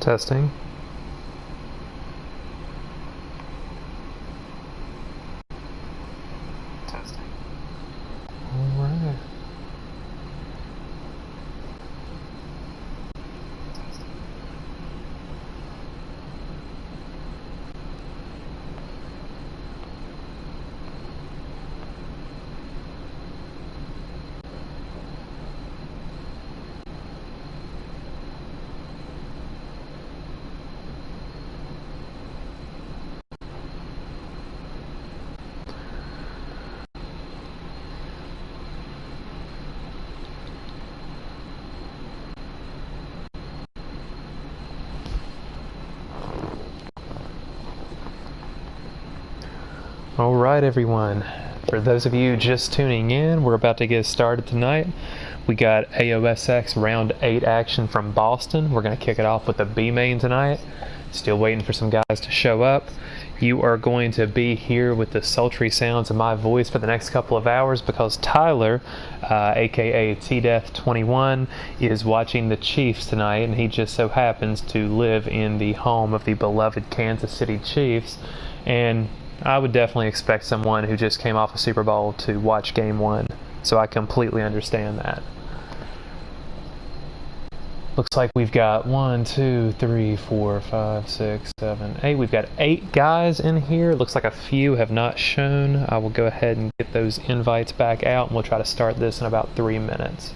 Testing. Testing. All right. Testing. All right, everyone. For those of you just tuning in, we're about to get started tonight. We got AOSX round 8 action from Boston. We're going to kick it off with the B main tonight. Still waiting for some guys to show up. You are going to be here with the sultry sounds of my voice for the next couple of hours because Tyler, aka T-Death21, is watching the Chiefs tonight, and he just so happens to live in the home of the beloved Kansas City Chiefs. And I would definitely expect someone who just came off a Super Bowl to watch Game 1, so I completely understand that. Looks like we've got 1, 2, 3, 4, 5, 6, 7, 8. We've got 8 guys in here. Looks like a few have not shown. I will go ahead and get those invites back out, and we'll try to start this in about 3 minutes.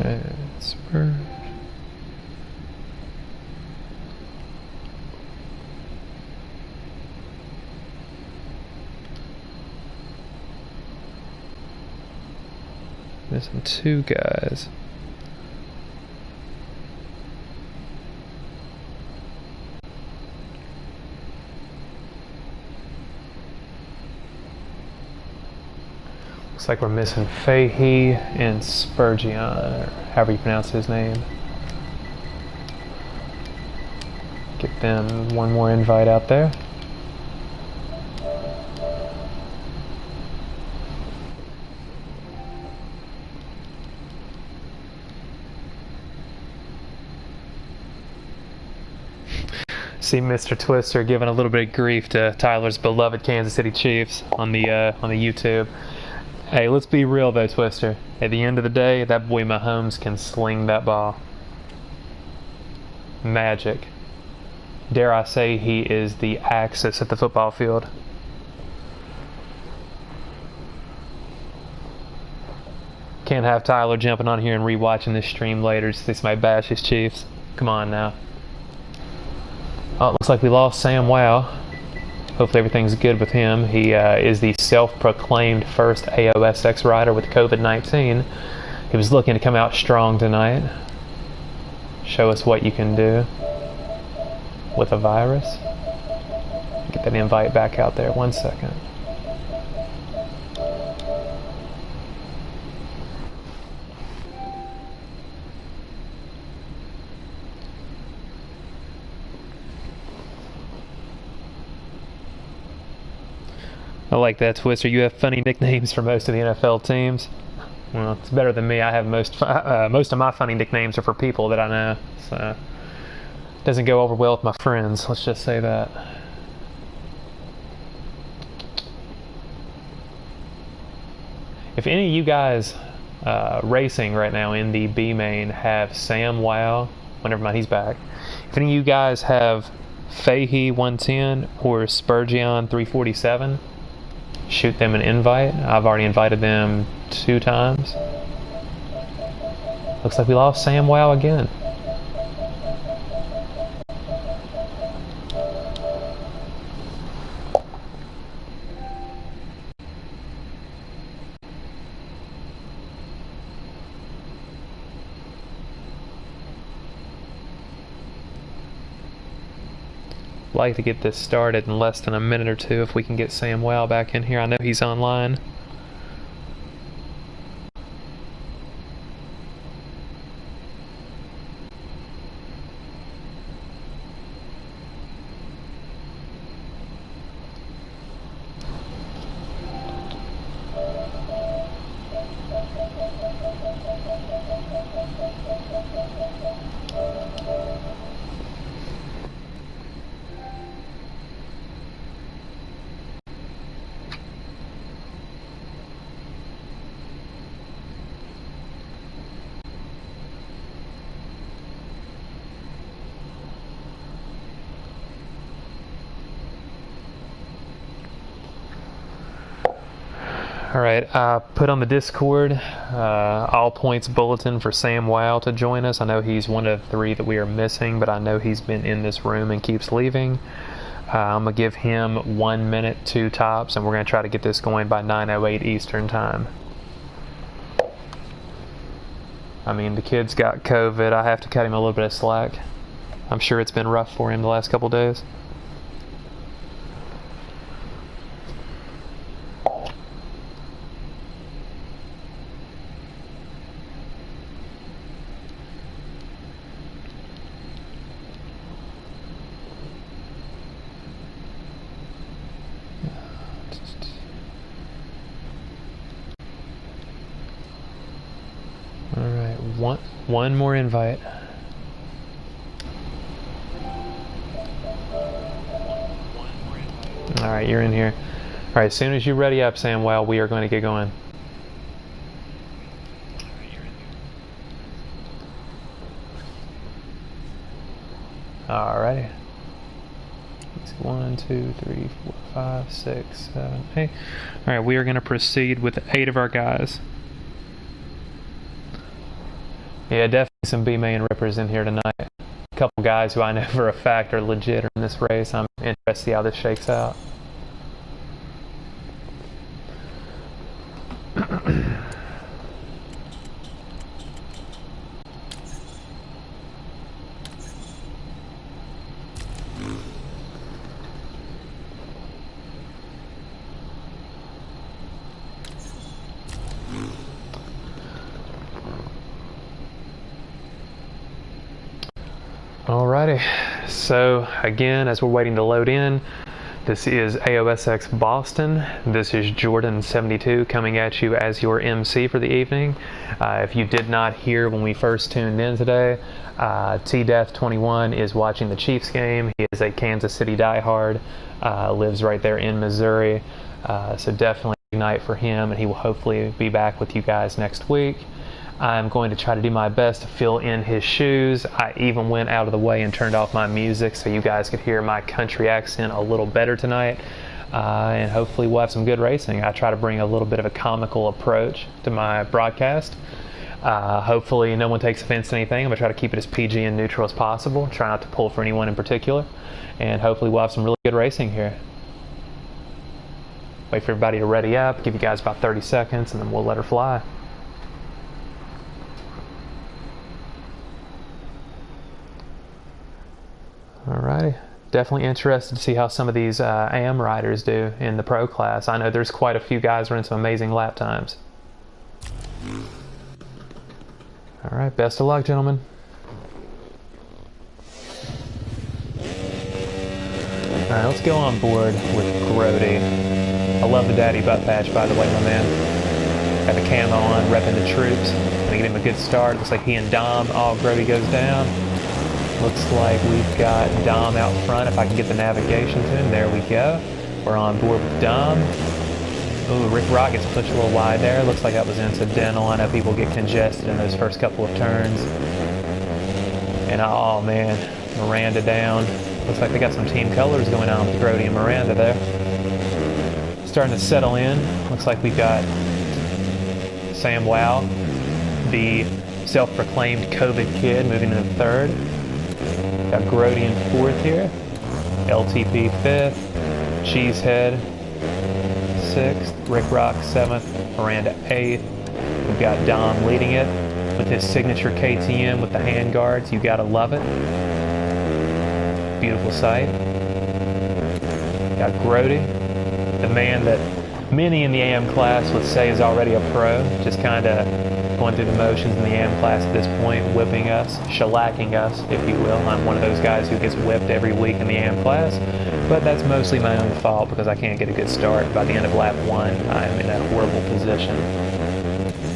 Okay, Spurs. Missing 2 guys. Looks like we're missing Fahey and Spurgeon, or however you pronounce his name. Get them one more invite out there. See Mr. Twister giving a little bit of grief to Tyler's beloved Kansas City Chiefs on the YouTube. Hey, let's be real though, Twister. At the end of the day, that boy Mahomes can sling that ball. Magic. Dare I say he is the axis at the football field. Can't have Tyler jumping on here and rewatching this stream later just to see somebody bash his Chiefs. Come on now. Oh, it looks like we lost Sam Wow. Hopefully everything's good with him. He is the self-proclaimed first AOSX rider with COVID-19. He was looking to come out strong tonight. Show us what you can do with a virus. Get that invite back out there. 1 second. I like that, Twister. You have funny nicknames for most of the NFL teams. Well, it's better than me. I have most of my funny nicknames are for people that I know. So it doesn't go over well with my friends. Let's just say that. If any of you guys racing right now in the B main have Sam Wow, well, never mind, he's back. If any of you guys have Fahey 110 or Spurgeon 347, shoot them an invite. I've already invited them 2 times. Looks like we lost Sam Wow again. like to get this started in less than a minute or two if we can get Sam Wow back in here. I know he's online. Alright, I put on the Discord all points bulletin for Sam Wow to join us. I know he's one of 3 that we are missing, but I know he's been in this room and keeps leaving. I'm going to give him 1 minute, 2 tops, and we're going to try to get this going by 9:08 Eastern Time. I mean, the kid's got COVID. I have to cut him a little bit of slack. I'm sure it's been rough for him the last couple days. Alright, one more invite. Alright, you're in here. Alright, as soon as you're ready up, Sam Wow, we are going to get going. Alrighty. 1, 2, 3, 4, 5, 6, 7, 8. Alright, we are going to proceed with 8 of our guys. Yeah, definitely some B-main rippers in here tonight. A couple guys who I know for a fact are legit in this race. I'm interested to see how this shakes out. Alrighty, so again, as we're waiting to load in, this is AOSX Boston. This is Jordan72 coming at you as your MC for the evening. If you did not hear when we first tuned in today, T-Death21 is watching the Chiefs game. He is a Kansas City diehard, lives right there in Missouri, so definitely a night for him, and he will hopefully be back with you guys next week. I'm going to try to do my best to fill in his shoes. I even went out of the way and turned off my music so you guys could hear my country accent a little better tonight. And hopefully we'll have some good racing. I try to bring a little bit of a comical approach to my broadcast. Hopefully no one takes offense to anything. I'm going to try to keep it as PG and neutral as possible. Try not to pull for anyone in particular. And hopefully we'll have some really good racing here. Wait for everybody to ready up. Give you guys about 30 seconds and then we'll let her fly. Alrighty, definitely interested to see how some of these AM riders do in the pro class. I know there's quite a few guys running some amazing lap times. Alright, best of luck, gentlemen. Alright, let's go on board with Grody. I love the daddy butt patch, by the way, my man. Got the camo on, repping the troops. Gonna get him a good start. Looks like he and Dom, Grody goes down. Looks like we've got Dom out front. If I can get the navigation to him, there we go. We're on board with Dom. Ooh, Rick Rock gets pushed a little wide there. Looks like that was incidental. I know people get congested in those first couple of turns. And oh man, Miranda down. Looks like they got some team colors going on with Grody and Miranda there. Starting to settle in. Looks like we've got Sam Wow, the self-proclaimed COVID kid, moving into third. Got Grody in fourth here. LTP fifth. Cheesehead sixth. Rick Rock seventh. Miranda eighth. We've got Dom leading it with his signature KTM with the hand guards. You gotta love it. Beautiful sight. Got Grody, the man that many in the AM class would say is already a pro, just kind of going through the motions in the AM class at this point, whipping us, shellacking us, if you will. I'm one of those guys who gets whipped every week in the AM class, but that's mostly my own fault because I can't get a good start. By the end of lap 1, I'm in a horrible position.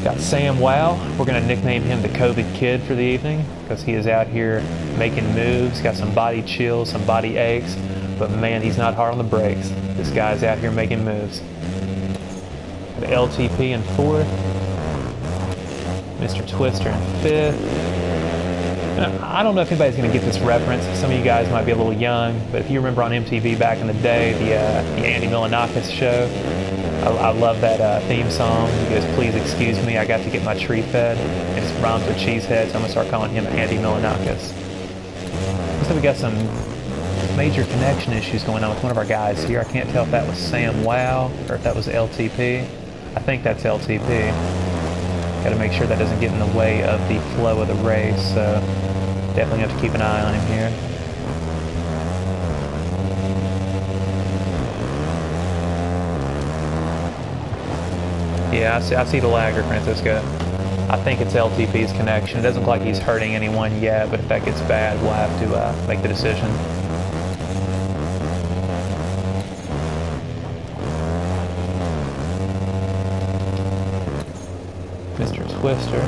Got Sam Wow. We're going to nickname him the COVID Kid for the evening because he is out here making moves, got some body chills, some body aches, but man, he's not hard on the brakes. This guy's out here making moves. Got LTP in 4th, Mr. Twister in 5th. I don't know if anybody's going to get this reference. Some of you guys might be a little young, but if you remember on MTV back in the day, the Andy Milonakis show, I love that theme song. He goes, "Please excuse me, I got to get my tree fed." And it rhymes with cheesehead, so I'm going to start calling him Andy Milonakis. Looks like we got some major connection issues going on with one of our guys here. I can't tell if that was Sam Wow or if that was LTP. I think that's LTP. Got to make sure that doesn't get in the way of the flow of the race, so definitely have to keep an eye on him here. Yeah, I see the lagger, Francisco. I think it's LTP's connection. It doesn't look like he's hurting anyone yet, but if that gets bad, we'll have to make the decision. Mr. Twister.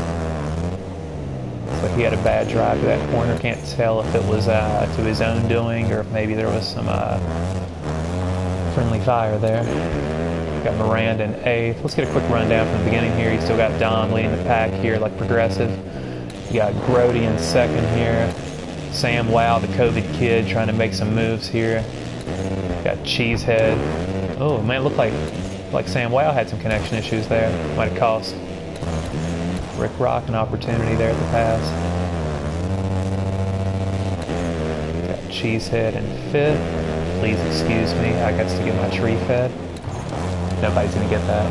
Looks like he had a bad drive to that corner. Can't tell if it was to his own doing or if maybe there was some friendly fire there. Got Miranda in 8th. Let's get a quick rundown from the beginning here. You still got Dom leading the pack here like progressive. You got Grody in 2nd here. Sam Wow, the COVID Kid, trying to make some moves here. Got Cheesehead. Oh man, it looked like Sam Wow had some connection issues there. Might have cost Rick Rock an opportunity there at the pass. Got Cheesehead in 5th. Please excuse me, I got to get my tree fed. Nobody's going to get that.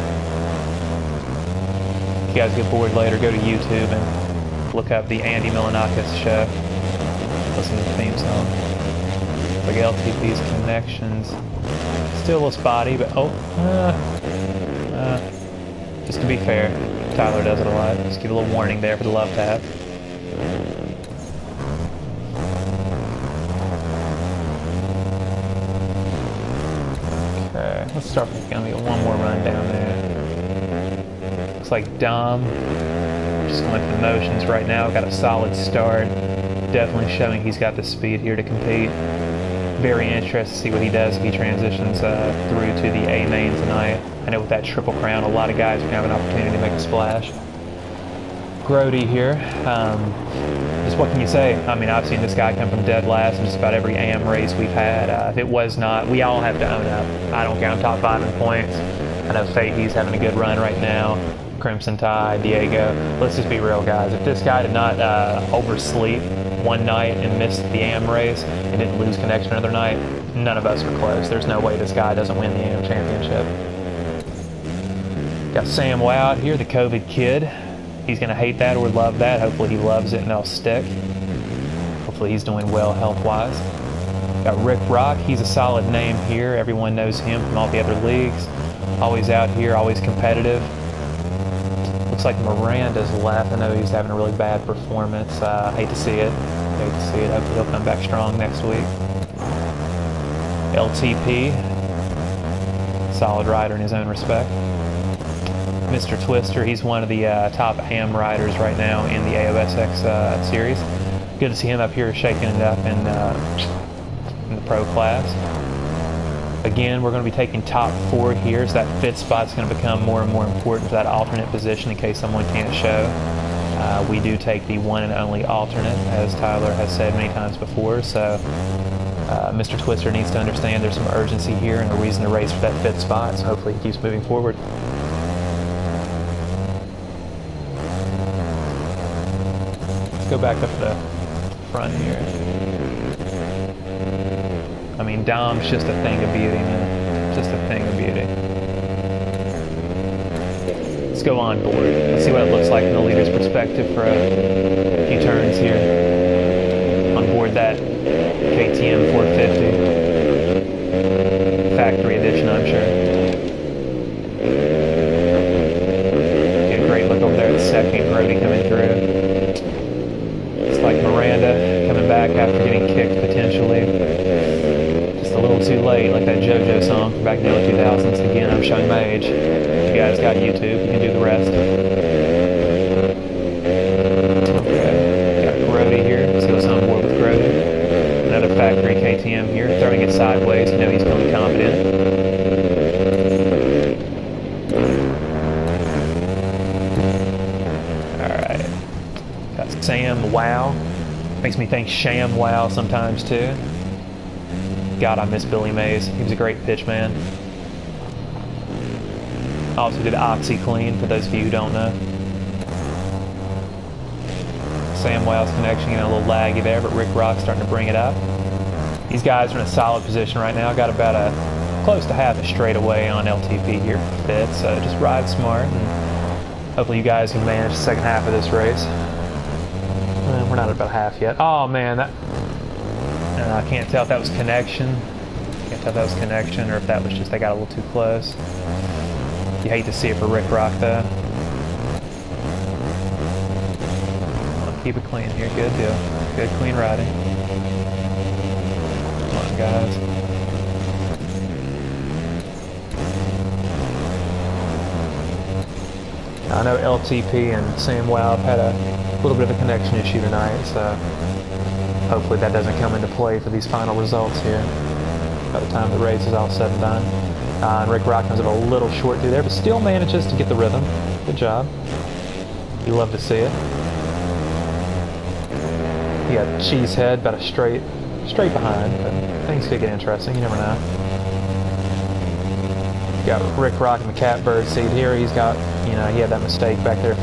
If you guys get bored later, go to YouTube and look up the Andy Milonakis show. Listen to the theme song. Like LTP's connections. Still a little spotty, but just to be fair, Tyler does it a lot. Just give a little warning there for the love tap. Let's start with one more run down there. Looks like Dom just going through the motions right now. Got a solid start. Definitely showing he's got the speed here to compete. Very interested to see what he does if he transitions through to the A main tonight. I know with that Triple Crown, a lot of guys are going to have an opportunity to make a splash. Grody here. Just what can you say? I mean, I've seen this guy come from dead last in just about every AM race we've had. If it was not, we all have to own up. I don't care, I'm top 5 in points. I know Fahey's having a good run right now. Crimson Tide, Diego. Let's just be real, guys. If this guy did not oversleep one night and missed the AM race and didn't lose connection another night, none of us are close. There's no way this guy doesn't win the AM championship. Got Sam Wow out here, the COVID Kid. He's going to hate that or love that. Hopefully he loves it and that'll stick. Hopefully he's doing well health-wise. Got Rick Rock. He's a solid name here. Everyone knows him from all the other leagues. Always out here, always competitive. Looks like Miranda's left. I know he's having a really bad performance. Hate to see it. Hate to see it. Hopefully he'll come back strong next week. LTP. Solid rider in his own respect. Mr. Twister, he's one of the top AM riders right now in the AOSX series. Good to see him up here shaking it up in the pro class. Again, we're going to be taking top 4 here, so that 5th spot's going to become more and more important for that alternate position in case someone can't show. We do take the one and only alternate, as Tyler has said many times before, so Mr. Twister needs to understand there's some urgency here and a reason to race for that 5th spot, so hopefully he keeps moving forward. Go back up to the front here. I mean, Dom's just a thing of beauty, man. Just a thing of beauty. Let's go on board. Let's see what it looks like from the leader's perspective for a few turns here. On board that KTM 450. that King Brody coming through. It's like Miranda coming back after getting kicked potentially. Just a little too late, like that JoJo song from back in the early 2000s. Again, I'm showing my age. If you guys got YouTube, you can do the rest. Okay, got Brody here. See what's on board with Brody. Another factory KTM here, throwing it sideways. You know he's feeling confident. Sam Wow. Makes me think Sham Wow sometimes too. God, I miss Billy Mays. He was a great pitch man. Also did OxyClean, for those of you who don't know. Sam Wow's connection, a little laggy there, but Rick Rock's starting to bring it up. These guys are in a solid position right now. Got about close to half a straightaway on LTP here for fifth, so just ride smart, and hopefully you guys can manage the second half of this race. We're not at about half yet. Oh man, I can't tell if that was connection. Can't tell if that was connection or if that was just they got a little too close. You hate to see it for Rick Rock though. Keep it clean here. Good deal. Good clean riding. Come on, guys. I know LTP and Sam Wow have had a little bit of a connection issue tonight, so hopefully that doesn't come into play for these final results here by the time the race is all said and done. And Rick Rock comes up a little short through there, but still manages to get the rhythm. Good job. You love to see it. You got Cheesehead about a straight behind, but things could get interesting. You never know. Got Rick Rock in the catbird seat here. He's got, he had that mistake back there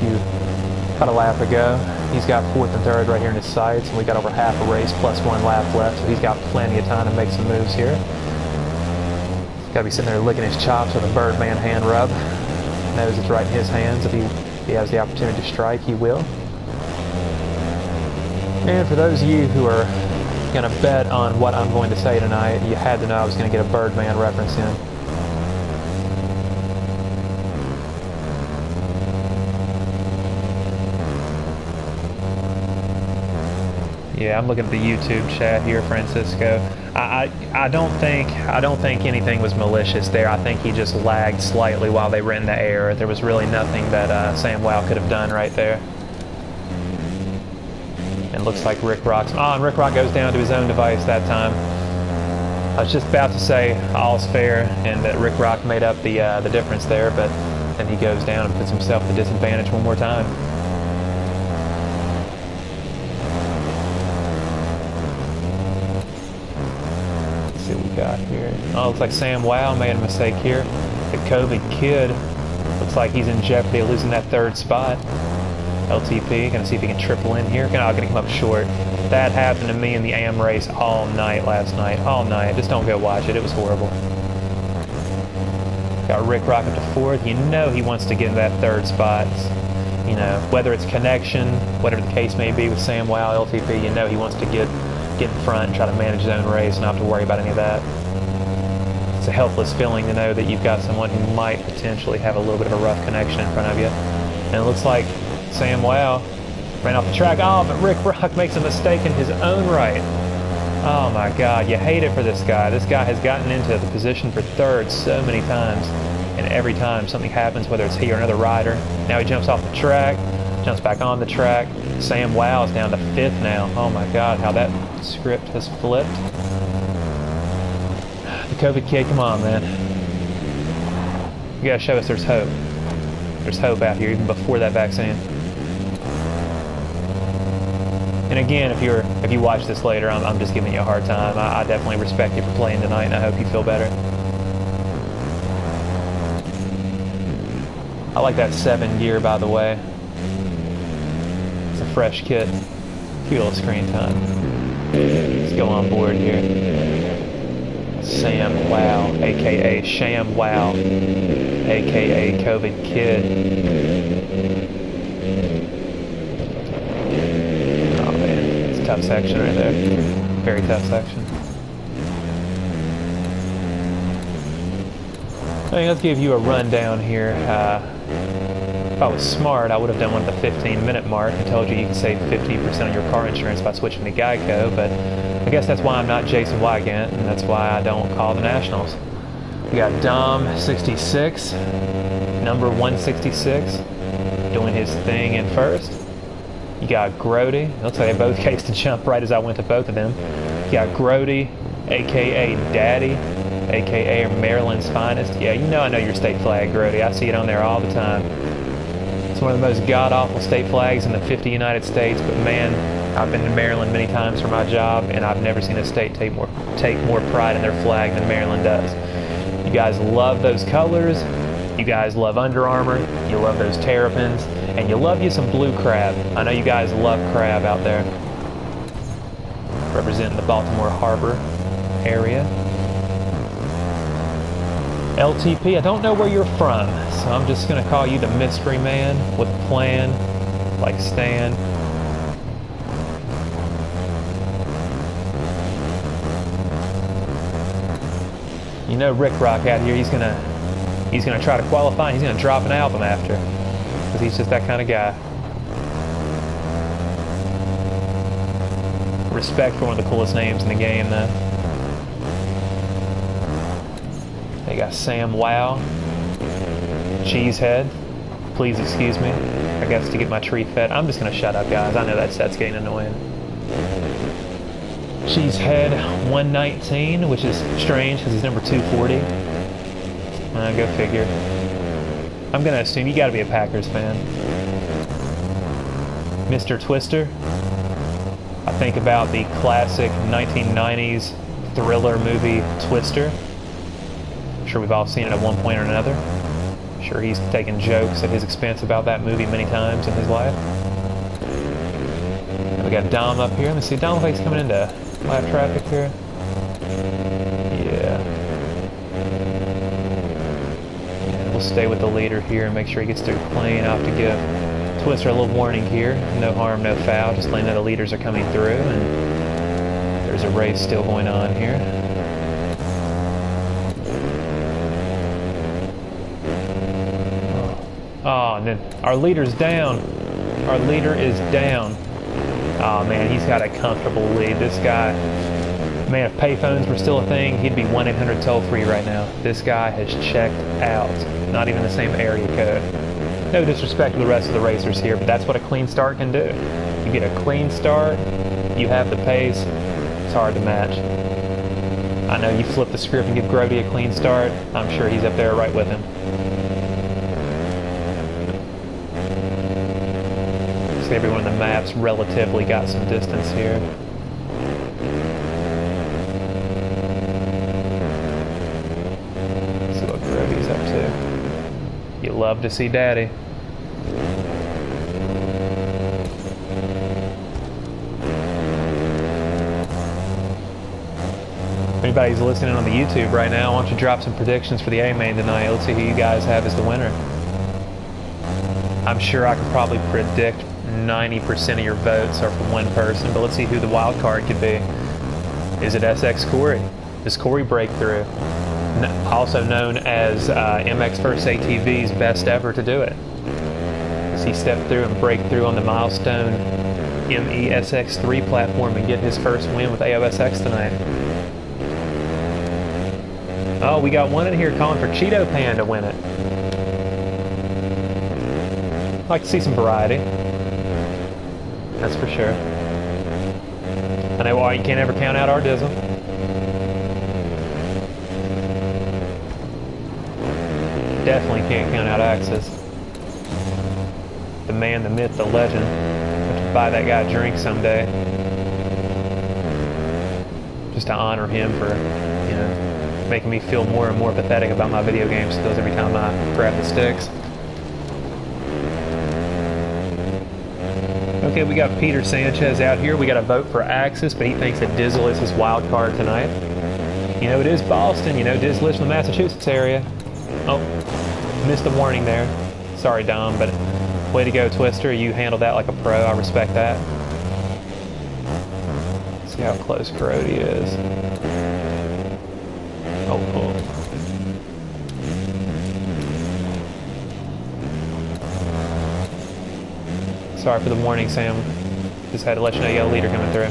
about a lap ago. He's got fourth and third right here in his sights, and we got over half a race plus 1 lap left, so he's got plenty of time to make some moves here. He's got to be sitting there licking his chops with a Birdman hand rub. Knows it's right in his hands. If he has the opportunity to strike, he will. And for those of you who are going to bet on what I'm going to say tonight, you had to know I was going to get a Birdman reference in. Yeah, I'm looking at the YouTube chat here, Francisco. I don't think anything was malicious there. I think he just lagged slightly while they were in the air. There was really nothing that Sam Wow could have done right there. And looks like Rick Rock's... Oh, and Rick Rock goes down to his own device that time. I was just about to say all's fair and that Rick Rock made up the difference there, but then he goes down and puts himself at a disadvantage one more time. See what we got here. Oh, looks like Sam Wow made a mistake here. The COVID kid looks like he's in jeopardy of losing that third spot. LTP, gonna see if he can triple in here. Gonna come up short. That happened to me in the AM race all night last night. All night. Just don't go watch it. It was horrible. Got Rick Rock up to fourth. You know he wants to get in that third spot. Whether it's connection, whatever the case may be with Sam Wow, LTP, you know he wants to get in front and try to manage his own race and not have to worry about any of that. It's a helpless feeling to know that you've got someone who might potentially have a little bit of a rough connection in front of you. And it looks like Sam Wow ran off the track. Oh, but Rick Rock makes a mistake in his own right. Oh my God, you hate it for this guy. This guy has gotten into the position for third so many times, and every time something happens, whether it's he or another rider, now he jumps off the track, jumps back on the track. Sam Wow is down to fifth now. Oh my God, how that script has flipped. The COVID kid, come on, man. You gotta show us there's hope. There's hope out here, even before that vaccine. And again, if you watch this later, I'm just giving you a hard time. I definitely respect you for playing tonight, and I hope you feel better. I like that 7 gear, by the way. It's a fresh kit. Cute little screen time. Let's go on board here. Sam Wow, aka Sham Wow, aka COVID Kid. Tough section right there. Very tough section. Let's give you a rundown here. If I was smart, I would have done one at the 15-minute mark and told you you can save 15% on your car insurance by switching to Geico, but I guess that's why I'm not Jason Wygant, and that's why I don't call the Nationals. We got Dom 66, number 166, doing his thing in first. You got Grody. Looks like they both cased to jump right as I went to both of them. You got Grody, a.k.a. Daddy, a.k.a. Maryland's finest. Yeah, you know I know your state flag, Grody. I see it on there all the time. It's one of the most god-awful state flags in the 50 United States, but man, I've been to Maryland many times for my job, and I've never seen a state take more pride in their flag than Maryland does. You guys love those colors. You guys love Under Armour. You love those terrapins. And you love you some blue crab. I know you guys love crab out there. Representing the Baltimore Harbor area. LTP, I don't know where you're from, so I'm just going to call you the mystery man with a plan, like Stan. You know Rick Rock out here, he's gonna try to qualify, and he's gonna drop an album after, because he's just that kind of guy. Respect for one of the coolest names in the game, though. They got Sam Wow, Cheesehead. Please excuse me. I guess to get my tree fed. I'm just gonna shut up, guys. I know that's getting annoying. Cheesehead 119, which is strange because he's number 240. Go figure. I'm gonna assume you gotta be a Packers fan. Mr. Twister. I think about the classic 1990s thriller movie Twister. I'm sure we've all seen it at one point or another. I'm sure he's taken jokes at his expense about that movie many times in his life. We got Dom up here. Let me see. Dom looks like he's coming into live traffic here. Yeah. We'll stay with the leader here and make sure he gets through clean. I'll have to give Twister a little warning here. No harm, no foul. Just letting know the leaders are coming through, and there's a race still going on here. Oh, and then our leader's down. Our leader is down. Oh man, he's got a comfortable lead. This guy, man, if payphones were still a thing, he'd be 1-800 toll-free right now. This guy has checked out. Not even the same area code. No disrespect to the rest of the racers here, but that's what a clean start can do. You get a clean start, you have the pace, it's hard to match. I know you flip the script and give Grody a clean start. I'm sure he's up there right with him. So everyone on the map's relatively got some distance here. Let's see what Grody's up to. You love to see Daddy. If anybody's listening on the YouTube right now, why don't you drop some predictions for the A-Main tonight? Let's see who you guys have as the winner. I'm sure I could probably predict 90% of your votes are from one person, but let's see who the wild card could be. Is it SX Corey? Does Corey break through? Also known as MX First ATV's best ever to do it. Does he step through and break through on the milestone MESX3 platform and get his first win with AOSX tonight? Oh, we got one in here calling for Cheeto Pan to win it. I'd like to see some variety. That's for sure. I know why you can't ever count out our Dizzle. Definitely can't count out Axis. The man, the myth, the legend. Have to buy that guy a drink someday. Just to honor him for, you know, making me feel more and more pathetic about my video game skills every time I grab the sticks. Okay, we got Peter Sanchez out here. We got a vote for Axis, but he thinks that Dizzle is his wild card tonight. You know, it is Boston. You know, Diz lives in the Massachusetts area. Oh, missed the warning there. Sorry, Dom, but way to go, Twister. You handled that like a pro. I respect that. Let's see how close Grody is. Oh, Sorry for the warning, Sam. Just had to let you know you got a leader coming through.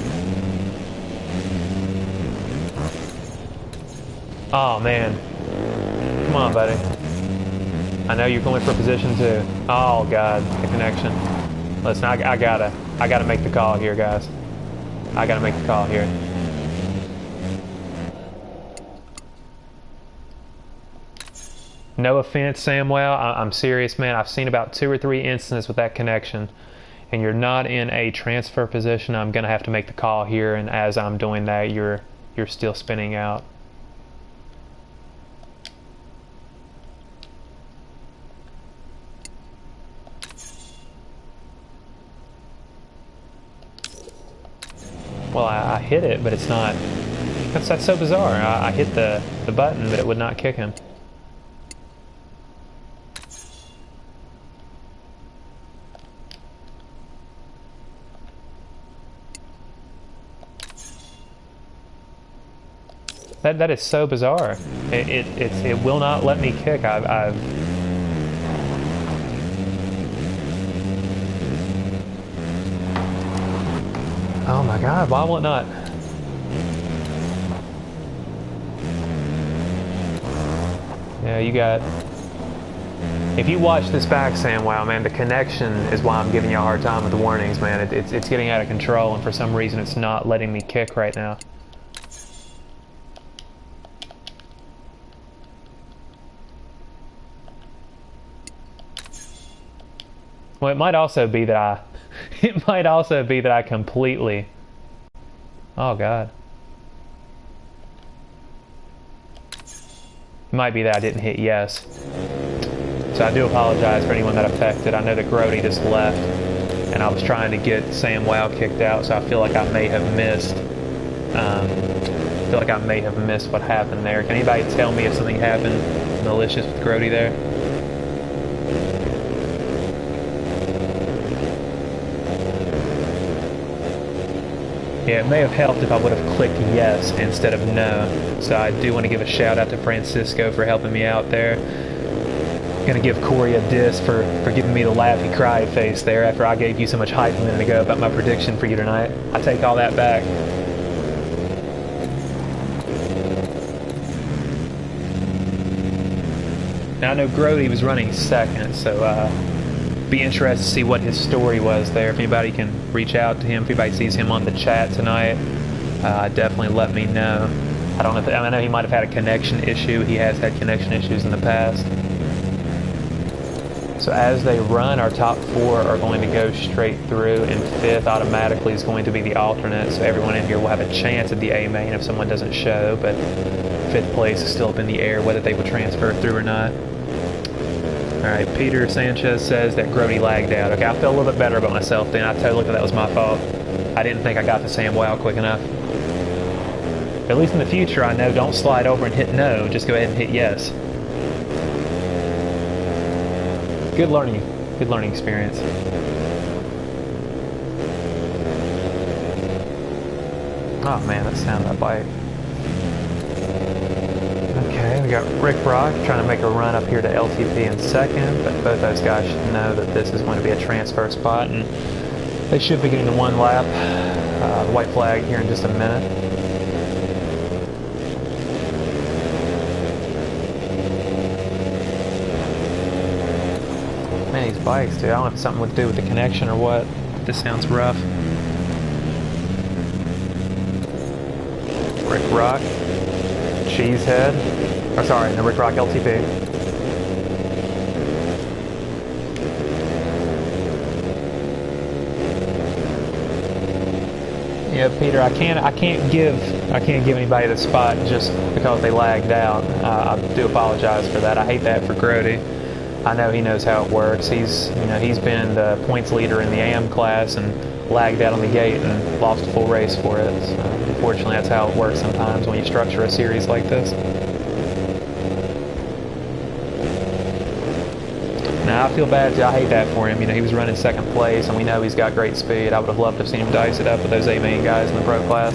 Oh, man. Come on, buddy. I know you're going for position 2. Oh, God. The connection. Listen, I gotta make the call here, guys. I gotta make the call here. No offense, Samwell. I'm serious, man. I've seen about 2 or 3 instances with that connection, and you're not in a transfer position. I'm gonna have to make the call here, and as I'm doing that, you're still spinning out. Well, I hit it, but it's not. That's so bizarre. I hit the button, but it would not kick him. That is so bizarre. It will not let me kick. I've oh my God, why will it not? Yeah, you got... If you watch this back, Sam, wow, man, the connection is why I'm giving you a hard time with the warnings, man. It's getting out of control, and for some reason it's not letting me kick right now. Well, it might also be that I completely... Oh, God. It might be that I didn't hit yes. So I do apologize for anyone that affected. I know that Grody just left, and I was trying to get Sam Wow kicked out, so I feel like I may have missed... what happened there. Can anybody tell me if something happened malicious with Grody there? Yeah, it may have helped if I would have clicked yes instead of no. So I do want to give a shout out to Francisco for helping me out there. Gonna give Corey a diss for giving me the laughy cry face there after I gave you so much hype a minute ago about my prediction for you tonight. I take all that back. Now I know Grody was running second, so be interested to see what his story was there. If anybody can reach out to him, if anybody sees him on the chat tonight, definitely let me know. I don't know if, I know he might have had a connection issue. He has had connection issues in the past. So as they run, our top 4 are going to go straight through, and 5th automatically is going to be the alternate. So everyone in here will have a chance at the A main if someone doesn't show, but 5th place is still up in the air whether they will transfer through or not. Alright, Peter Sanchez says that Grody lagged out. Okay, I feel a little bit better about myself then. I totally thought that was my fault. I didn't think I got to Sam Wow quick enough. At least in the future, I know don't slide over and hit no. Just go ahead and hit yes. Good learning experience. Oh man, that sound of that bike. Okay, we got Rick Rock trying to make a run up here to LTP in second, but both those guys should know that this is going to be a transfer spot, and they should be getting to 1 lap. The white flag here in just a minute. Man, these bikes, dude, I don't know if it's something to do with the connection or what. This sounds rough. Rick Rock. Cheesehead. Or sorry, no, Rick Rock LTP. Yeah, Peter, I can't give anybody the spot just because they lagged out. I do apologize for that. I hate that for Grody. I know he knows how it works. He's been the points leader in the AM class and lagged out on the gate and lost a full race for it. So, unfortunately, that's how it works sometimes when you structure a series like this. Now, I feel bad, I hate that for him. He was running second place, and we know he's got great speed. I would have loved to have seen him dice it up with those A-main guys in the pro class.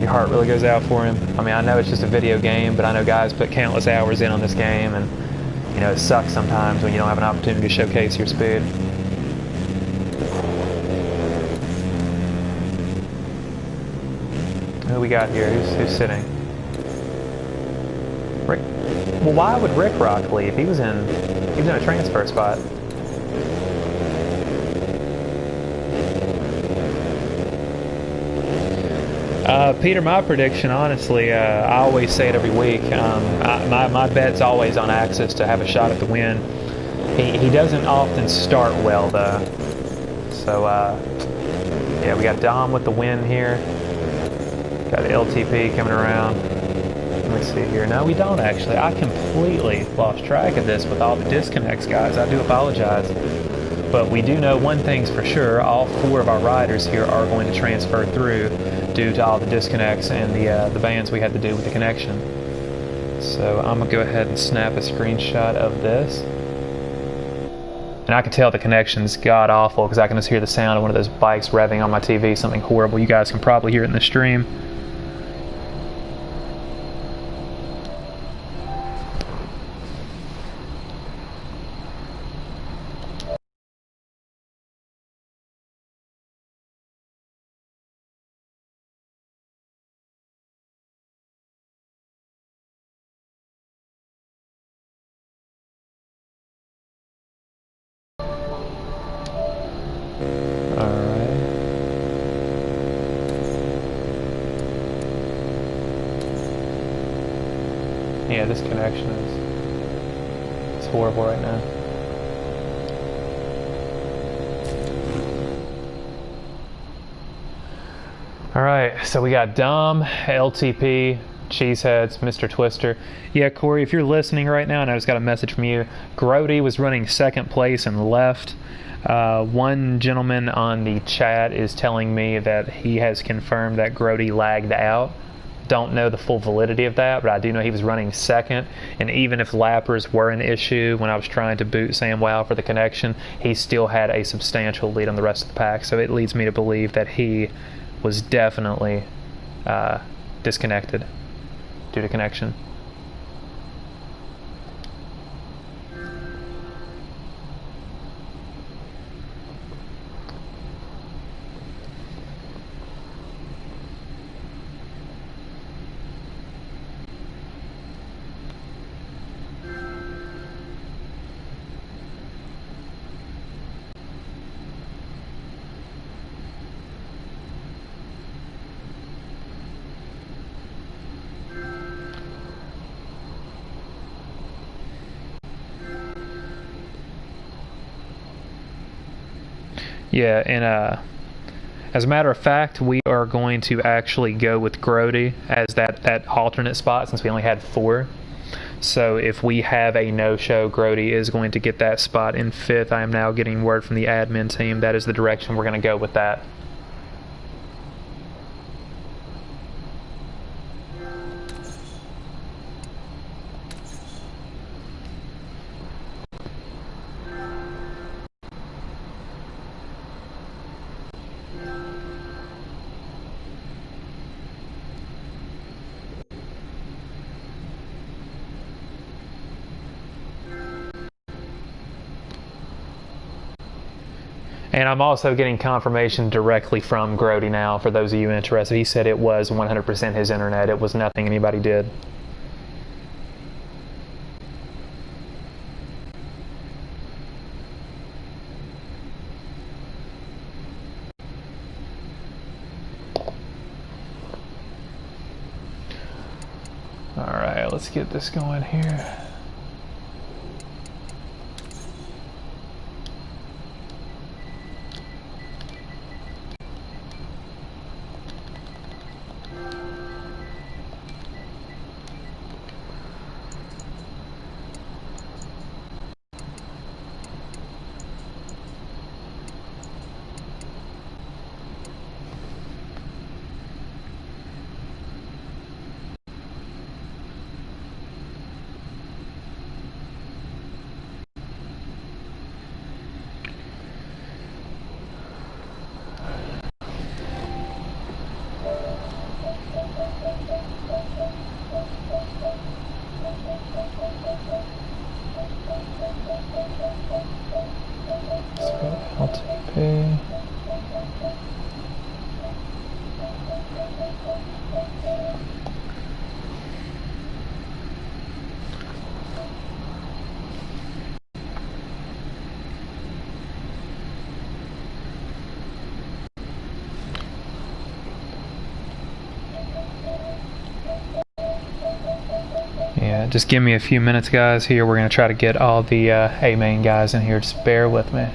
Your heart really goes out for him. I mean, I know it's just a video game, but I know guys put countless hours in on this game, and, it sucks sometimes when you don't have an opportunity to showcase your speed. Who we got here? Who's sitting? Rick. Well, why would Rick Rock leave? He was in a transfer spot. Peter, my prediction, honestly, I always say it every week. My bet's always on Axis to have a shot at the win. He doesn't often start well, though. So, yeah, we got Dom with the win here. Got LTP coming around. Let me see here. No, we don't actually. I completely lost track of this with all the disconnects, guys. I do apologize. But we do know one thing's for sure. All 4 of our riders here are going to transfer through due to all the disconnects and the bans we had to do with the connection. So I'm going to go ahead and snap a screenshot of this. And I can tell the connection's god-awful because I can just hear the sound of one of those bikes revving on my TV, something horrible. You guys can probably hear it in the stream. Yeah, this connection it's horrible right now. Alright, so we got Dom, LTP, Cheeseheads, Mr. Twister. Yeah, Corey, if you're listening right now, and I just got a message from you, Grody was running 2nd place and left. One gentleman on the chat is telling me that he has confirmed that Grody lagged out. Don't know the full validity of that, but I do know he was running 2nd, and even if lappers were an issue when I was trying to boot SamWow for the connection, he still had a substantial lead on the rest of the pack, so it leads me to believe that he was definitely disconnected due to connection. Yeah, and as a matter of fact, we are going to actually go with Grody as that alternate spot since we only had 4. So if we have a no-show, Grody is going to get that spot in 5th. I am now getting word from the admin team. That is the direction we're going to go with that. And I'm also getting confirmation directly from Grody now, for those of you interested. He said it was 100% his internet. It was nothing anybody did. Alright, let's get this going here. LTP. Just give me a few minutes, guys. Here, we're going to try to get all the A main guys in here. Just bear with me.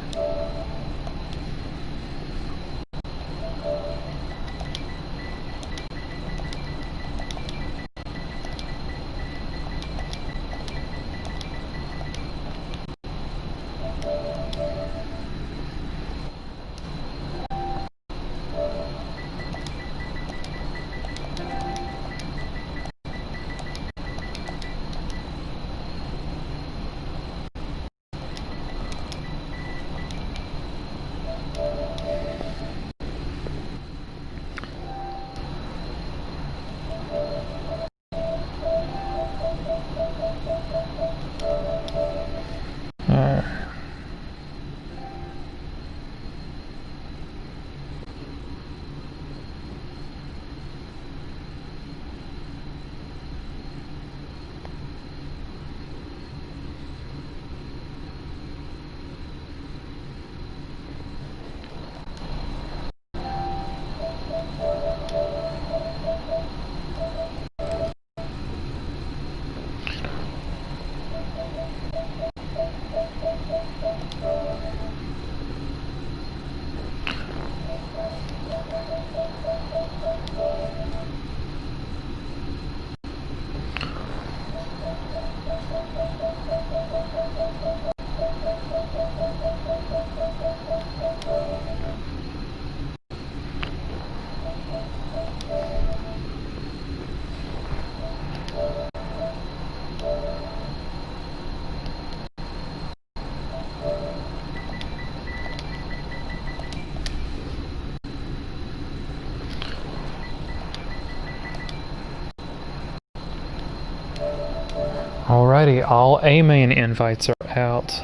Alrighty, all A main invites are out.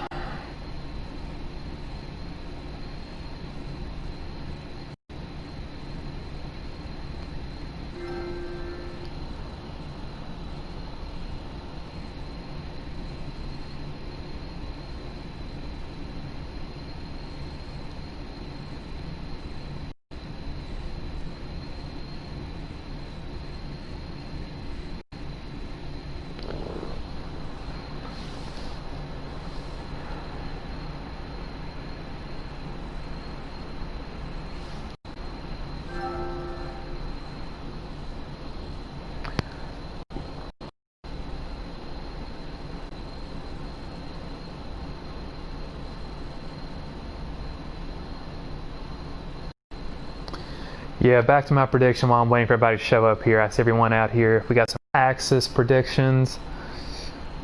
Yeah, back to my prediction while I'm waiting for everybody to show up here. I see everyone out here. We got some Axis predictions.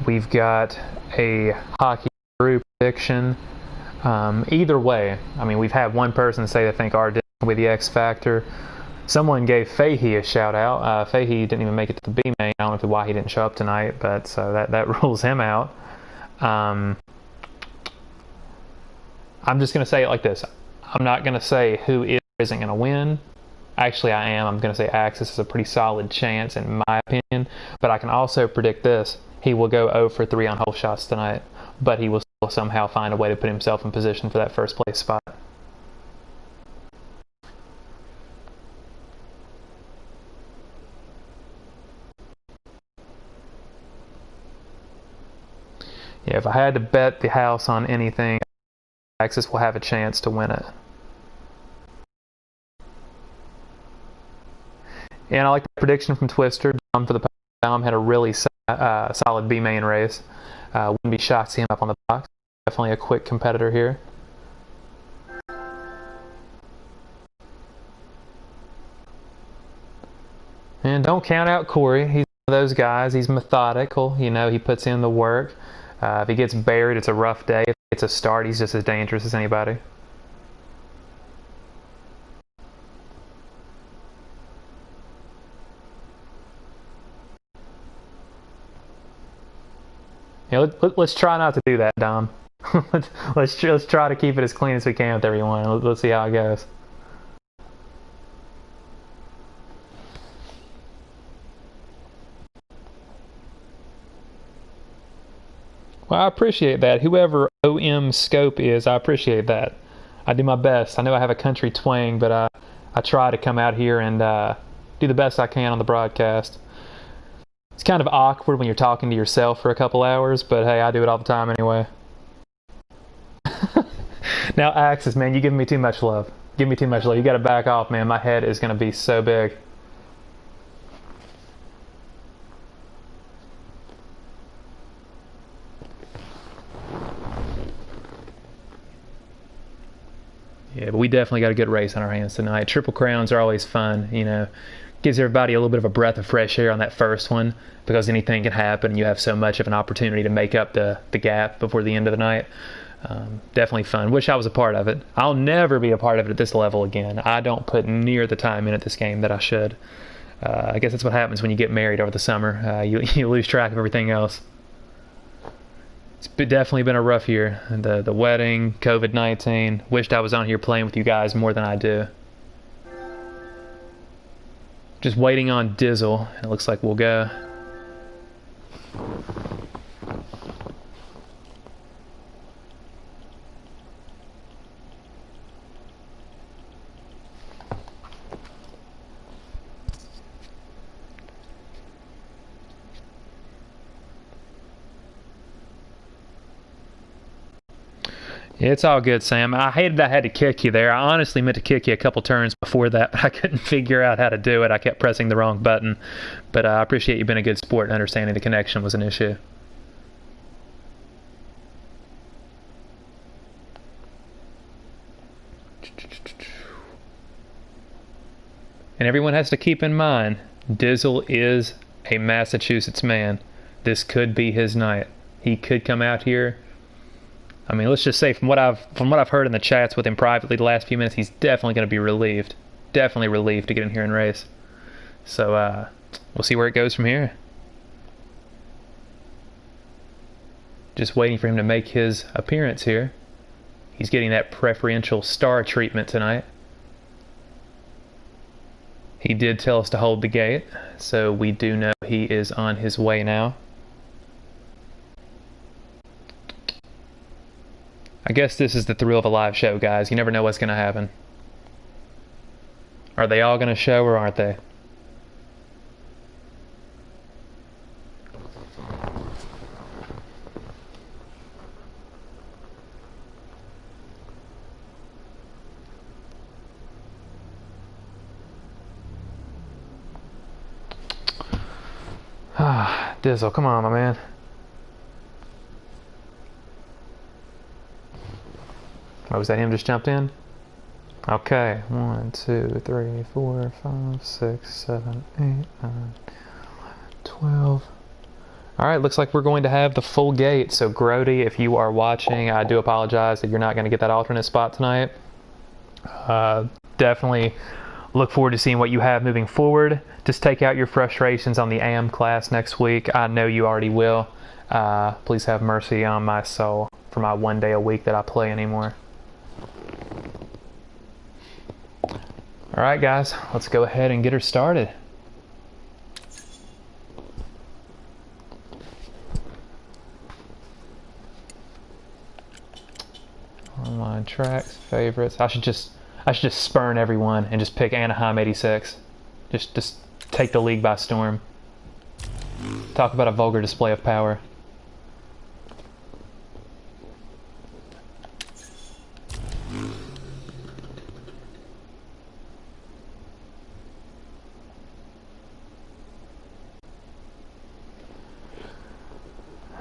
We've got a hockey group prediction. Either way, I mean, we've had one person say they think our with the X Factor. Someone gave Fahey a shout out. Fahey didn't even make it to the B main. I don't know why he didn't show up tonight, but so that rules him out. I'm just going to say it like this. I'm not going to say who is or isn't going to win. Actually, I am. I'm going to say Axis is a pretty solid chance in my opinion, but I can also predict this. He will go 0 for 3 on hole shots tonight, but he will still somehow find a way to put himself in position for that first place spot. Yeah, if I had to bet the house on anything, Axis will have a chance to win it. And I like the prediction from Twister. Dom for the Dom had a really solid B main race. Wouldn't be shocked to see him up on the box. Definitely a quick competitor here. And don't count out Corey. He's one of those guys. He's methodical. You know, he puts in the work. If he gets buried, it's a rough day. If he gets a start, he's just as dangerous as anybody. Yeah, let's try not to do that, Dom. let's try to keep it as clean as we can with everyone. Let's see how it goes. Well, I appreciate that. Whoever OM Scope is, I appreciate that. I do my best. I know I have a country twang, but I try to come out here and do the best I can on the broadcast. It's kind of awkward when you're talking to yourself for a couple hours, but hey, I do it all the time anyway. Now, Axis, man, you giving me too much love. Give me too much love. You got to back off, man. My head is going to be so big. Yeah, but we definitely got a good race on our hands tonight. Triple Crowns are always fun, you know. Gives everybody a little bit of a breath of fresh air on that first one because anything can happen and you have so much of an opportunity to make up the gap before the end of the night. Definitely fun. Wish I was a part of it. I'll never be a part of it at this level again. I don't put near the time in at this game that I should. I guess that's what happens when you get married over the summer. You lose track of everything else. It's definitely been a rough year. The wedding, COVID-19. Wished I was on here playing with you guys more than I do. Just waiting on Dizzle. It looks like we'll go. It's all good, Sam. I hated I had to kick you there. I honestly meant to kick you a couple turns before that, but I couldn't figure out how to do it. I kept pressing the wrong button. But I appreciate you being a good sport and understanding the connection was an issue. And everyone has to keep in mind, Dizzle is a Massachusetts man. This could be his night. He could come out here. I mean, let's just say from what I've heard in the chats with him privately the last few minutes, he's definitely going to be relieved. Definitely relieved to get in here and race. So we'll see where it goes from here. Just waiting for him to make his appearance here. He's getting that preferential star treatment tonight. He did tell us to hold the gate, so we do know he is on his way now. I guess this is the thrill of a live show, guys. You never know what's going to happen. Are they all going to show or aren't they? Ah, Dizzle, come on, my man. Oh, was that him just jumped in? Okay, 1, 2, 3, 4, 5, 6, 7, 8, 9, 12. Alright, looks like we're going to have the full gate. So Grody, if you are watching, I do apologize that you're not going to get that alternate spot tonight. Definitely look forward to seeing what you have moving forward. Just take out your frustrations on the AM class next week. I know you already will. Please have mercy on my soul for my 1 day a week that I play anymore. Alright guys, let's go ahead and get her started. Online tracks, favorites. I should just spurn everyone and just pick Anaheim 86. Just take the league by storm. Talk about a vulgar display of power.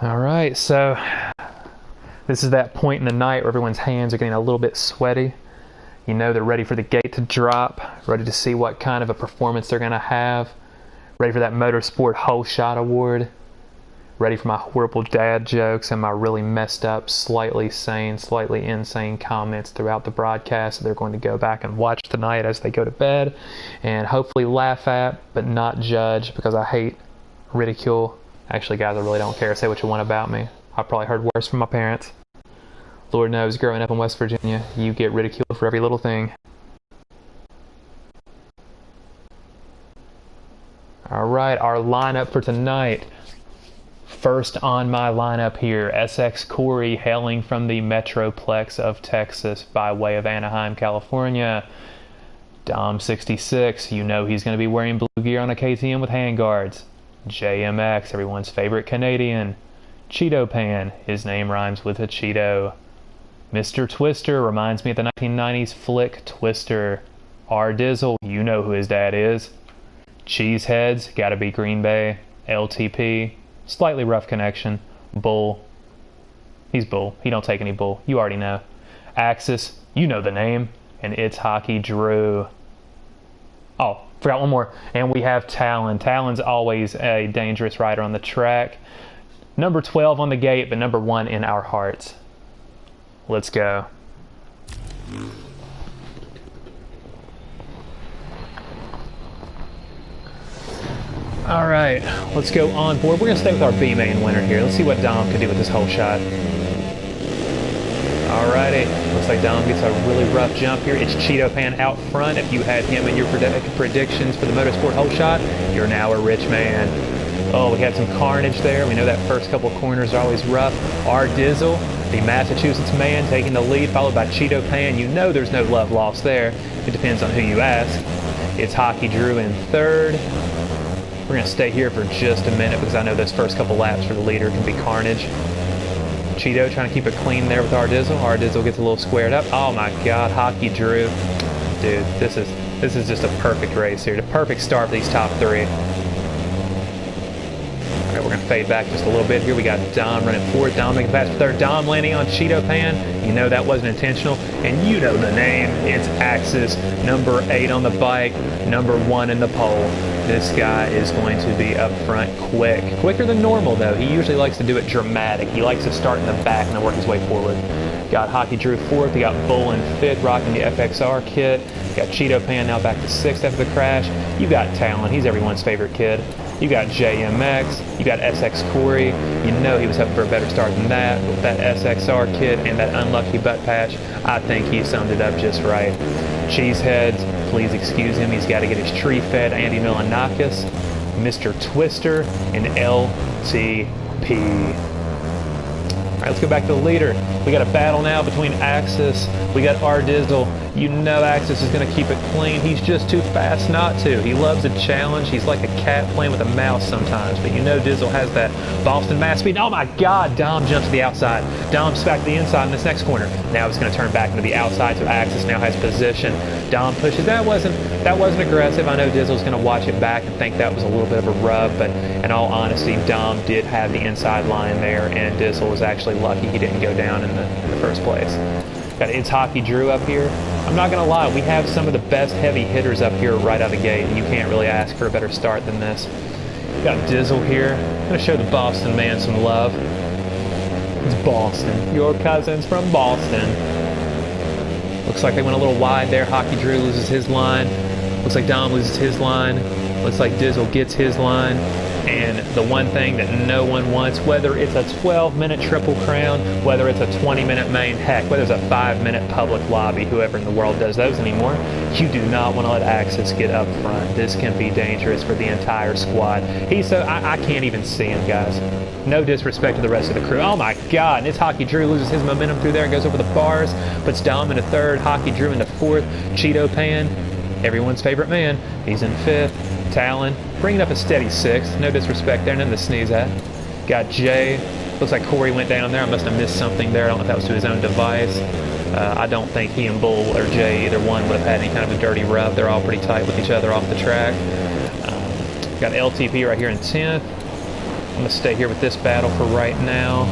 Alright, so this is that point in the night where everyone's hands are getting a little bit sweaty. You know they're ready for the gate to drop, ready to see what kind of a performance they're going to have, ready for that Motorsport Whole Shot Award, ready for my horrible dad jokes and my really messed up, slightly sane, slightly insane comments throughout the broadcast that they're going to go back and watch tonight as they go to bed and hopefully laugh at, but not judge, because I hate ridicule. Actually, guys, I really don't care. Say what you want about me. I probably heard worse from my parents. Lord knows, growing up in West Virginia, you get ridiculed for every little thing. Alright, our lineup for tonight. First on my lineup here, SX Corey hailing from the Metroplex of Texas by way of Anaheim, California. Dom 66, you know he's going to be wearing blue gear on a KTM with handguards. JMX, everyone's favorite Canadian. Cheeto Pan, his name rhymes with a Cheeto. Mr. Twister reminds me of the 1990s flick Twister. R Dizzle, you know who his dad is. Cheeseheads, gotta be Green Bay. LTP, slightly rough connection. Bull, he's Bull. He don't take any bull. You already know. Axis, you know the name. And it's Hockey Drew. Oh, forgot one more. And we have Talon. Talon's always a dangerous rider on the track. Number 12 on the gate, but number 1 in our hearts. Let's go. All right, let's go on board. We're going to stay with our B main winner here. Let's see what Dom can do with this whole shot. Alrighty, looks like Dom gets a really rough jump here. It's Cheeto Pan out front. If you had him in your predictions for the Motorsport whole shot, you're now a rich man. Oh, we had some carnage there. We know that first couple corners are always rough. R Dizzle, the Massachusetts man, taking the lead, followed by Cheeto Pan. You know there's no love lost there. It depends on who you ask. It's Hockey Drew in third. We're going to stay here for just a minute because I know those first couple laps for the leader can be carnage. Cheeto trying to keep it clean there with R Dizzle. R Dizzle gets a little squared up. Oh my God, Hockey Drew. Dude, this is just a perfect race here. The perfect start for these top 3. All right, we're going to fade back just a little bit here. We got Dom running fourth. Dom making fast for third. Dom landing on Cheeto Pan. You know that wasn't intentional. And you know the name. It's Axis, number 8 on the bike, number 1 in the pole. This guy is going to be up front quick. Quicker than normal, though. He usually likes to do it dramatic. He likes to start in the back and then work his way forward. Got Hockey Drew 4th. We got Bull in 5th, rocking the FXR kit. Got Cheeto Pan now back to 6th after the crash. You got Talon. He's everyone's favorite kid. You got JMX. You got SX Corey. You know he was hoping for a better start than that. With that SXR kit and that unlucky butt patch, I think he summed it up just right. Cheeseheads, please excuse him. He's got to get his tree fed. Andy Milanakis, Mr. Twister, and LTP. All right, let's go back to the leader. We got a battle now between Axis. We got R Dizzle. You know Axis is going to keep it clean. He's just too fast not to. He loves a challenge. He's like a cat playing with a mouse sometimes. But you know Dizzle has that Boston mass speed. Oh my God, Dom jumps to the outside. Dom's back to the inside in this next corner. Now it's going to turn back into the outside, so Axis now has position. Dom pushes. That wasn't aggressive. I know Dizzle's going to watch it back and think that was a little bit of a rub, but in all honesty, Dom did have the inside line there, and Dizzle was actually lucky he didn't go down in the first place. Got It's Hockey Drew up here. I'm not going to lie, we have some of the best heavy hitters up here right out of the gate, and you can't really ask for a better start than this. Got Dizzle here. I'm going to show the Boston man some love. It's Boston. Your cousin's from Boston. Looks like they went a little wide there. Hockey Drew loses his line. Looks like Dom loses his line. Looks like Dizzle gets his line. And the one thing that no one wants, whether it's a 12-minute Triple Crown, whether it's a 20-minute main, heck, whether it's a 5-minute public lobby, whoever in the world does those anymore, you do not want to let Axis get up front. This can be dangerous for the entire squad. I can't even see him, guys. No disrespect to the rest of the crew. Oh my God, and it's Hockey Drew loses his momentum through there, goes over the bars, puts Dom into 3rd, Hockey Drew into 4th, Cheeto Pan, everyone's favorite man, he's in 5th. Talon, bringing up a steady 6th. No disrespect there, nothing to sneeze at. Got Jay. Looks like Corey went down there. I must have missed something there. I don't know if that was to his own device. I don't think he and Bull or Jay, either one, would have had any kind of a dirty rub. They're all pretty tight with each other off the track. Got LTP right here in 10th. I'm going to stay here with this battle for right now.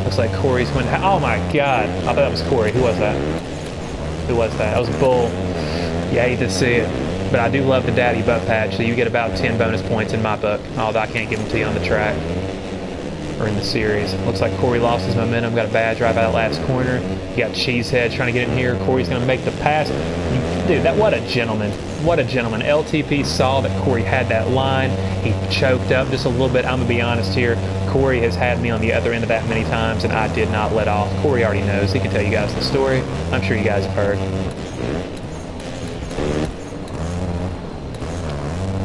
Looks like Corey's going to... Oh my God. I thought that was Corey. Who was that? Who was that? That was Bull. Yeah, I hate to see it. But I do love the daddy butt patch, so you get about 10 bonus points in my book, although I can't give them to you on the track or in the series. Looks like Corey lost his momentum, got a bad drive out of that last corner. You got Cheesehead trying to get in here. Corey's going to make the pass. Dude, what a gentleman. What a gentleman. LTP saw that Corey had that line. He choked up just a little bit. I'm going to be honest here. Corey has had me on the other end of that many times, and I did not let off. Corey already knows. He can tell you guys the story. I'm sure you guys have heard.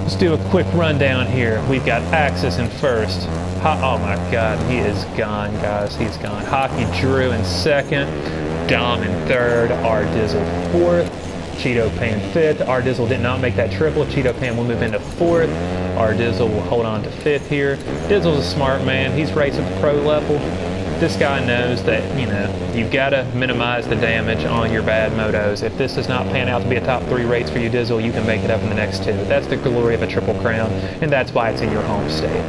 Let's do a quick rundown here. We've got Axis in 1st. Oh my God, he is gone, guys. He's gone. Hockey Drew in 2nd. Dom in 3rd. R Dizzle 4th. Cheeto Pan 5th. Our Dizzle did not make that triple. Cheeto Pan will move into 4th. Our Dizzle will hold on to 5th here. Dizzle's a smart man. He's racing at the pro level. This guy knows that, you've got to minimize the damage on your bad motos. If this does not pan out to be a top 3 race for you, Dizzle, you can make it up in the next 2. That's the glory of a Triple Crown, and that's why it's in your home state.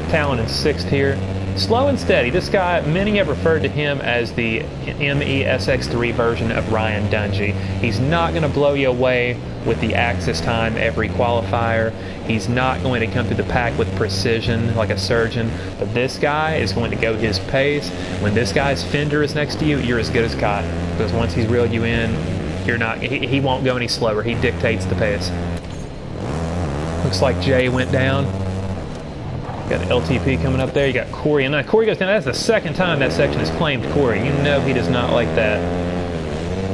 Talon in 6th here. Slow and steady. This guy, many have referred to him as the MESX3 version of Ryan Dungey. He's not going to blow you away with the axis time every qualifier. He's not going to come through the pack with precision like a surgeon, but this guy is going to go his pace. When this guy's fender is next to you, you're as good as caught, because once he's reeled you in, you're not. He won't go any slower. He dictates the pace. Looks like Jay went down. Got LTP coming up there. You got Corey, and Corey goes down. That's the second time that section has claimed Corey. You know he does not like that.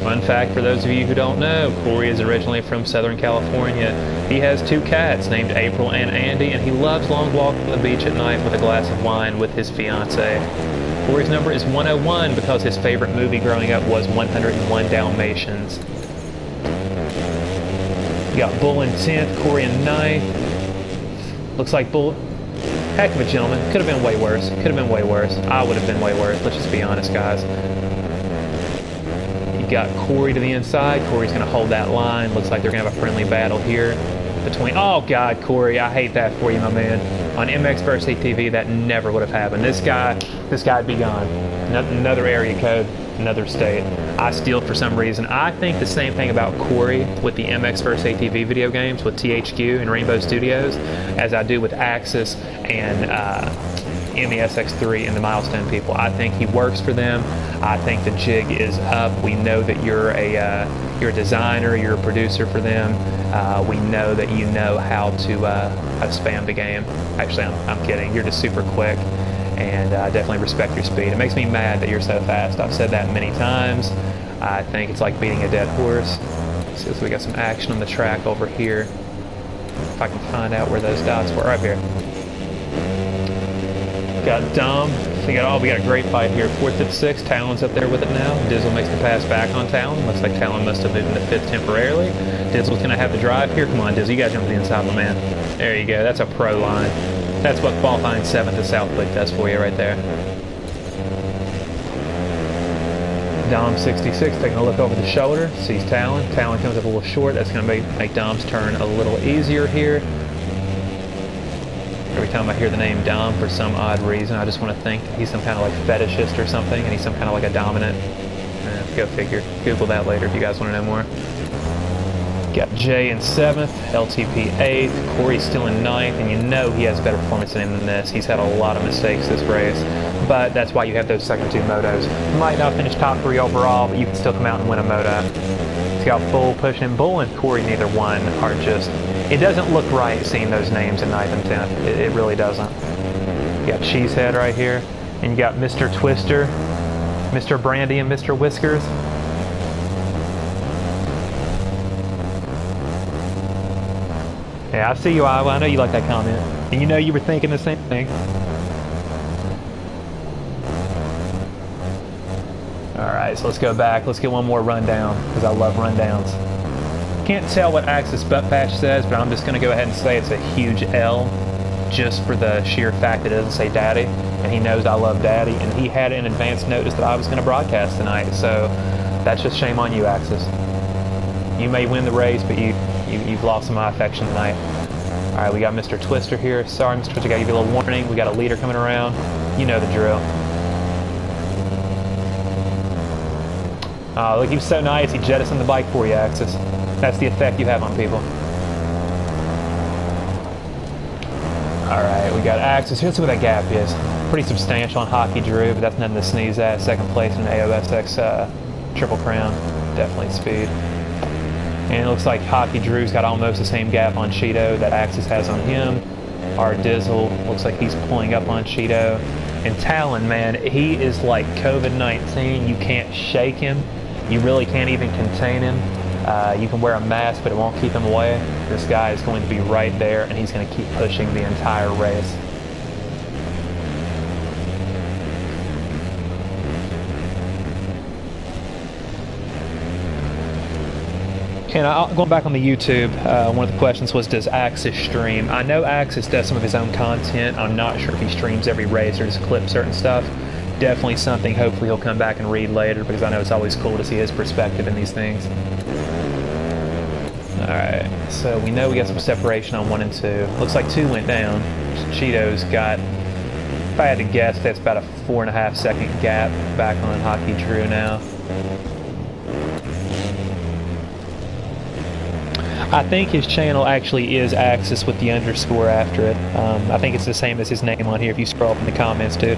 Fun fact for those of you who don't know, Corey is originally from Southern California. He has 2 cats named April and Andy, and he loves long walks on the beach at night with a glass of wine with his fiance. Corey's number is 101 because his favorite movie growing up was 101 Dalmatians. You got Bull in 10th, Corey in 9th. Looks like Bull. Heck of a gentleman. Could have been way worse. Could have been way worse. I would have been way worse. Let's just be honest, guys. You got Corey to the inside. Corey's going to hold that line. Looks like they're going to have a friendly battle here between... Oh, God, Corey. I hate that for you, my man. On MX versus ATV, that never would have happened. This guy'd be gone. Another area code, another state. I steal for some reason. I think the same thing about Corey with the MX vs. ATV video games with THQ and Rainbow Studios as I do with Axis and MESX3 and the Milestone people. I think he works for them. I think the jig is up. We know that you're a designer, you're a producer for them. We know that you know how to spam the game. Actually, I'm kidding. You're just super quick. And definitely respect your speed. It makes me mad that you're so fast. I've said that many times. I think it's like beating a dead horse. So we got some action on the track over here. If I can find out where those dots were. Right here. Got Dom. We got a great fight here. 4th, 5th, 6th. Talon's up there with it now. Dizzle makes the pass back on Talon. Looks like Talon must have moved into 5th temporarily. Dizzle's going to have the drive here. Come on, Dizzle. You got to jump to the inside, my man. There you go. That's a pro line. That's what qualifying 7th at Southwick does for you right there. Dom 66 taking a look over the shoulder, sees Talon. Talon comes up a little short. That's going to make Dom's turn a little easier here. Every time I hear the name Dom, for some odd reason, I just want to think he's some kind of like fetishist or something, and he's some kind of like a dominant. Go figure. Google that later if you guys want to know more. Got Jay in 7th, LTP 8th, Corey's still in 9th, and you know he has better performance in him than this. He's had a lot of mistakes this race, but that's why you have those second 2 motos. Might not finish top 3 overall, but you can still come out and win a moto. He's got Bull pushing. Bull and Corey, neither one are just... It doesn't look right seeing those names in 9th and 10th. It really doesn't. You got Cheesehead right here, and you got Mr. Twister, Mr. Brandy, and Mr. Whiskers. Yeah, I see you, Iowa. I know you like that comment. And you know you were thinking the same thing. Alright, so let's go back. Let's get one more rundown, because I love rundowns. Can't tell what Axis Butt Patch says, but I'm just going to go ahead and say it's a huge L, just for the sheer fact that it doesn't say Daddy, and he knows I love Daddy, and he had an advance notice that I was going to broadcast tonight, so that's just shame on you, Axis. You may win the race, but you've lost some of my affection tonight. Alright, we got Mr. Twister here. Sorry, Mr. Twister, gotta give you a little warning. We got a leader coming around. You know the drill. Look, he was so nice, he jettisoned the bike for you, Axis. That's the effect you have on people. Alright, we got Axis. Let's see what that gap is. Pretty substantial on Hockey Drew, but that's nothing to sneeze at. 2nd place in AOSX Triple Crown. Definitely speed. And it looks like Hockey Drew's got almost the same gap on Cheeto that Axis has on him. Our Dizzle looks like he's pulling up on Cheeto. And Talon, man, he is like COVID-19. You can't shake him. You really can't even contain him. You can wear a mask, but it won't keep him away. This guy is going to be right there, and he's going to keep pushing the entire race. And going back on the YouTube, one of the questions was, does Axis stream? I know Axis does some of his own content. I'm not sure if he streams every race or just clips certain stuff. Definitely something hopefully he'll come back and read later, because I know it's always cool to see his perspective in these things. Alright, so we know we got some separation on 1 and 2. Looks like 2 went down. Cheeto's got, if I had to guess, that's about a 4.5 second gap back on Hockey Drew now. I think his channel actually is Axis with the underscore after it. I think it's the same as his name on here if you scroll up in the comments, dude.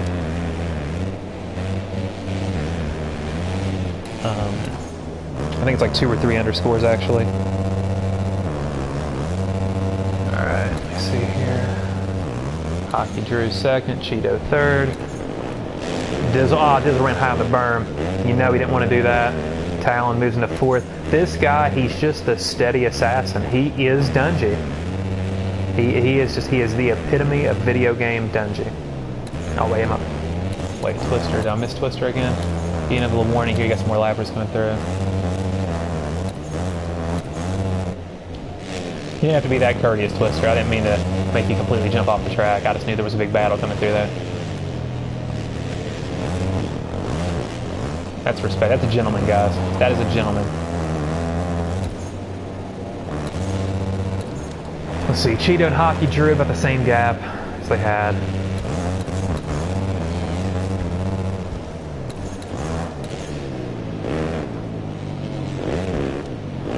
I think it's like 2 or 3 underscores actually. Alright, let's see here. Hockey Drew second, Cheeto third. Dizzle ran high on the berm. You know he didn't want to do that. Talon moves into 4th. This guy, he's just the steady assassin. He is Dungy. He is the epitome of video game Dungy. I'll weigh him up. Wait, Twister. Did I miss Twister again? Getting a little warning here, you got some more lappers coming through. You didn't have to be that courteous, Twister. I didn't mean to make you completely jump off the track. I just knew there was a big battle coming through there. That's respect. That's a gentleman, guys. That is a gentleman. Let's see. Cheeto and Hockey Drew about the same gap as they had.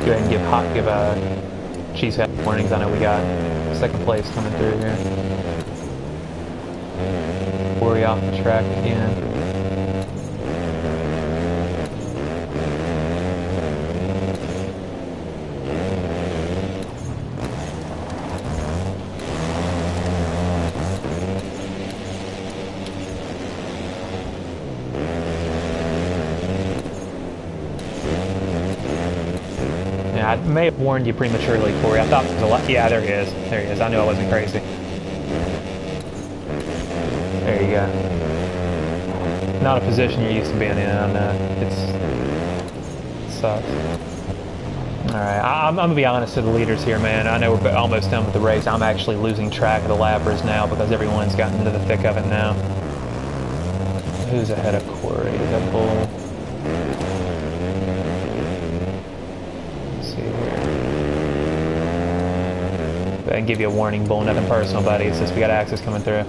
Go ahead and give Cheesehead warnings. I know we got 2nd place coming through here. Worry off the track again. I may have warned you prematurely, Corey. I thought there was a lot. Yeah, there he is. There he is. I knew I wasn't crazy. There you go. Not a position you're used to being in. I know. It sucks. Alright, I'm going to be honest to the leaders here, man. I know we're almost done with the race. I'm actually losing track of the lappers now because everyone's gotten into the thick of it now. Who's ahead of Corey? Is that Bull? And give you a warning, Bull, nothing personal, buddy. It's just we got Axis coming through.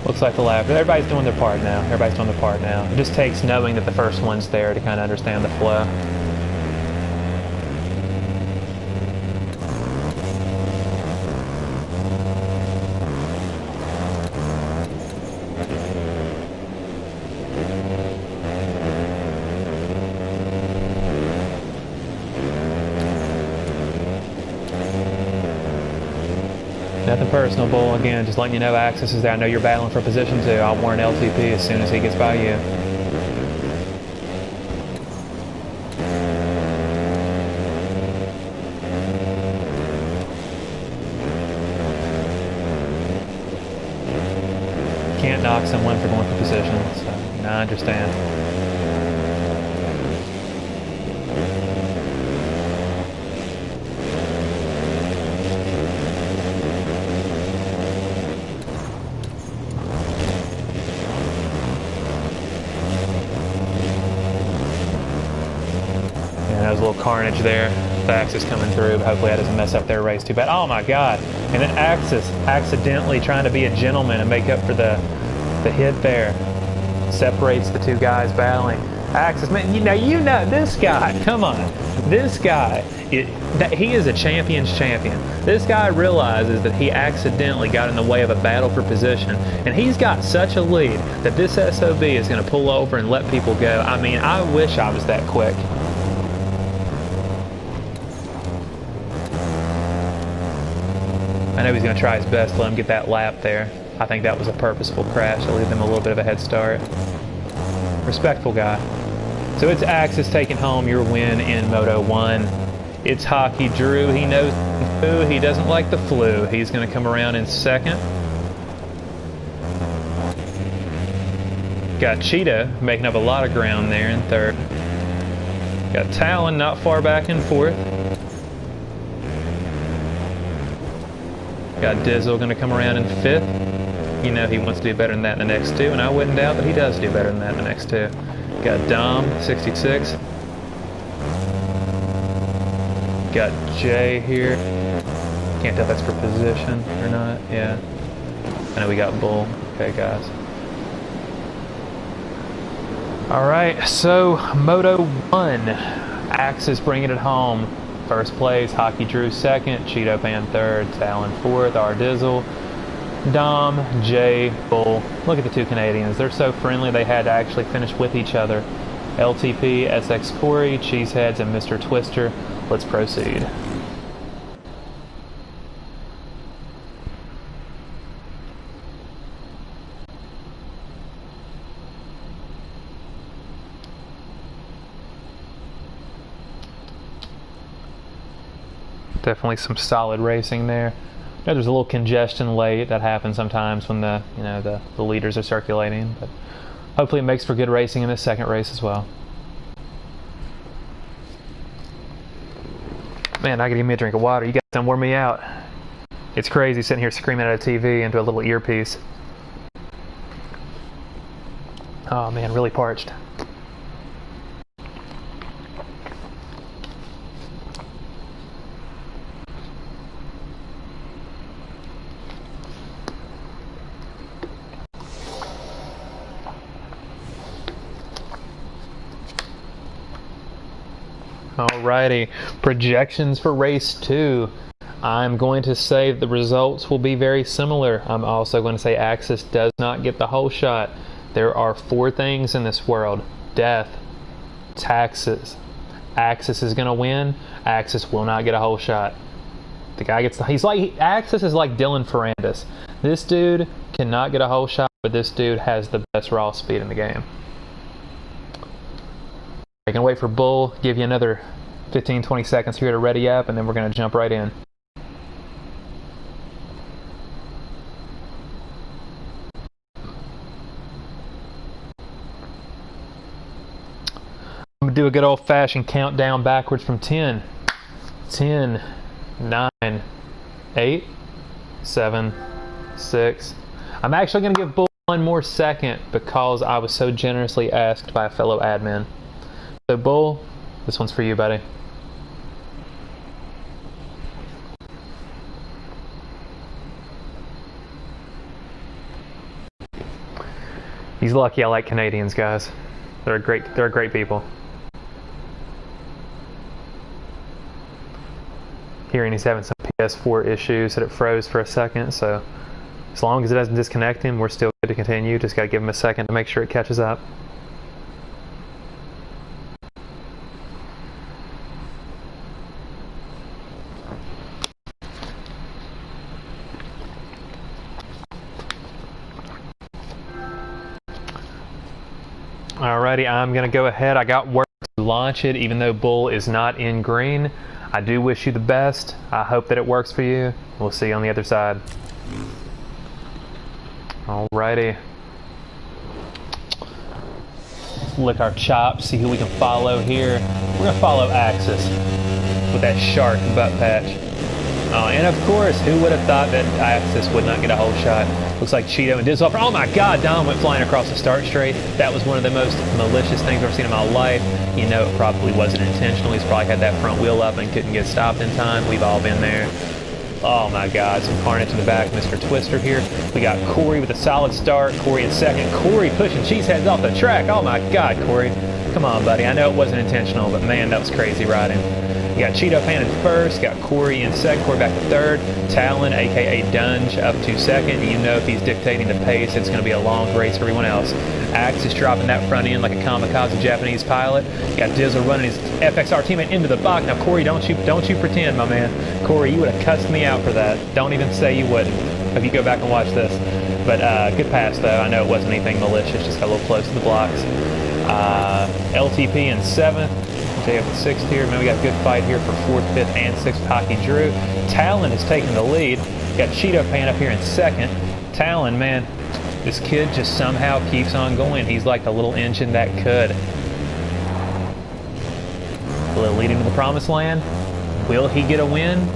Looks like the lap. Everybody's doing their part now. Everybody's doing their part now. It just takes knowing that the first one's there to kind of understand the flow. Nothing personal, Bull. Again, just letting you know Axis is there. I know you're battling for position 2. I'll warn LTP as soon as he gets by you. Can't knock someone for going for position, so I understand. There's a little carnage there. The Axis coming through, but hopefully that doesn't mess up their race too bad. Oh my God! And then Axis accidentally trying to be a gentleman and make up for the hit there. Separates the 2 guys battling. Axis, man, you know this guy. Come on, this guy. He is a champion's champion. This guy realizes that he accidentally got in the way of a battle for position, and he's got such a lead that this SOB is going to pull over and let people go. I mean, I wish I was that quick. I know he's going to try his best to let him get that lap there. I think that was a purposeful crash to leave them a little bit of a head start. Respectful guy. So it's Axis taking home your win in Moto 1. It's Hockey Drew. He knows who. He doesn't like the flu. He's going to come around in second. Got Cheetah making up a lot of ground there in third. Got Talon not far back in fourth. Got Dizzle going to come around in fifth. You know he wants to do better than that in the next two, and I wouldn't doubt that he does do better than that in the next two. Got Dom, 66. Got Jay here. Can't tell if that's for position or not. Yeah. I know we got Bull. Okay, guys. All right, so Moto 1. Axis bringing it home. First place, Hockey Drew second, Cheeto Pan third, Talon fourth, R Dizzle, Dom, Jay, Bull. Look at the two Canadians. They're so friendly they had to actually finish with each other. LTP, SX Corey, Cheeseheads, and Mr. Twister. Let's proceed. Definitely some solid racing there. There's a little congestion late. That happens sometimes when the the leaders are circulating, but hopefully it makes for good racing in this second race as well. Man, I gotta give me a drink of water. You guys done wore me out. It's crazy sitting here screaming at a TV into a little earpiece. Oh man, really parched. Alrighty, projections for race 2. I'm going to say the results will be very similar. I'm also going to say Axis does not get the whole shot. There are 4 things in this world: death, taxes. Axis is going to win. Axis will not get a whole shot. The guy gets Axis is like Dylan Ferrandis. This dude cannot get a whole shot, but this dude has the best raw speed in the game. I can wait for Bull, give you another 15-20 seconds here to ready up, and then we're going to jump right in. I'm going to do a good old-fashioned countdown backwards from 10. 10, 9, 8, 7, 6. I'm actually going to give Bull one more second because I was so generously asked by a fellow admin. So Bull, this one's for you, buddy. He's lucky I like Canadians, guys. They're great people. Hearing he's having some PS4 issues that it froze for a second, so as long as it doesn't disconnect him, we're still good to continue. Just gotta give him a second to make sure it catches up. Alrighty, I'm going to go ahead. I got work to launch it, even though Bull is not in green. I do wish you the best. I hope that it works for you. We'll see you on the other side. Alrighty. Let's lick our chops, see who we can follow here. We're going to follow Axis with that shark butt patch. And of course, who would have thought that Axis would not get a whole shot? Looks like Cheeto and Dizzle. Oh my God, Dom went flying across the start straight. That was one of the most malicious things I've ever seen in my life. You know it probably wasn't intentional. He's probably had that front wheel up and couldn't get stopped in time. We've all been there. Oh my God, some carnage in the back. Mr. Twister here. We got Corey with a solid start. Corey in second. Corey pushing Cheeseheads off the track. Oh my God, Corey. Come on, buddy. I know it wasn't intentional, but man, that was crazy riding. You got Cheeto Pan in first, got Corey in second, Corey back to third, Talon, aka Dunge, up to second. You know if he's dictating the pace, it's going to be a long race for everyone else. Axe is dropping that front end like a kamikaze Japanese pilot. You got Dizzle running his FXR teammate into the box. Now, Corey, don't you pretend, my man. Corey, you would have cussed me out for that. Don't even say you wouldn't if you go back and watch this. But good pass, though. I know it wasn't anything malicious, just got a little close to the blocks. LTP in seventh. Jay up at 6th here. Man, we got a good fight here for 4th, 5th, and 6th. Hockey Drew. Talon is taking the lead. Got Cheeto Pan up here in 2nd. Talon, man, this kid just somehow keeps on going. He's like the little engine that could. Will it lead him to the promised land? Will he get a win?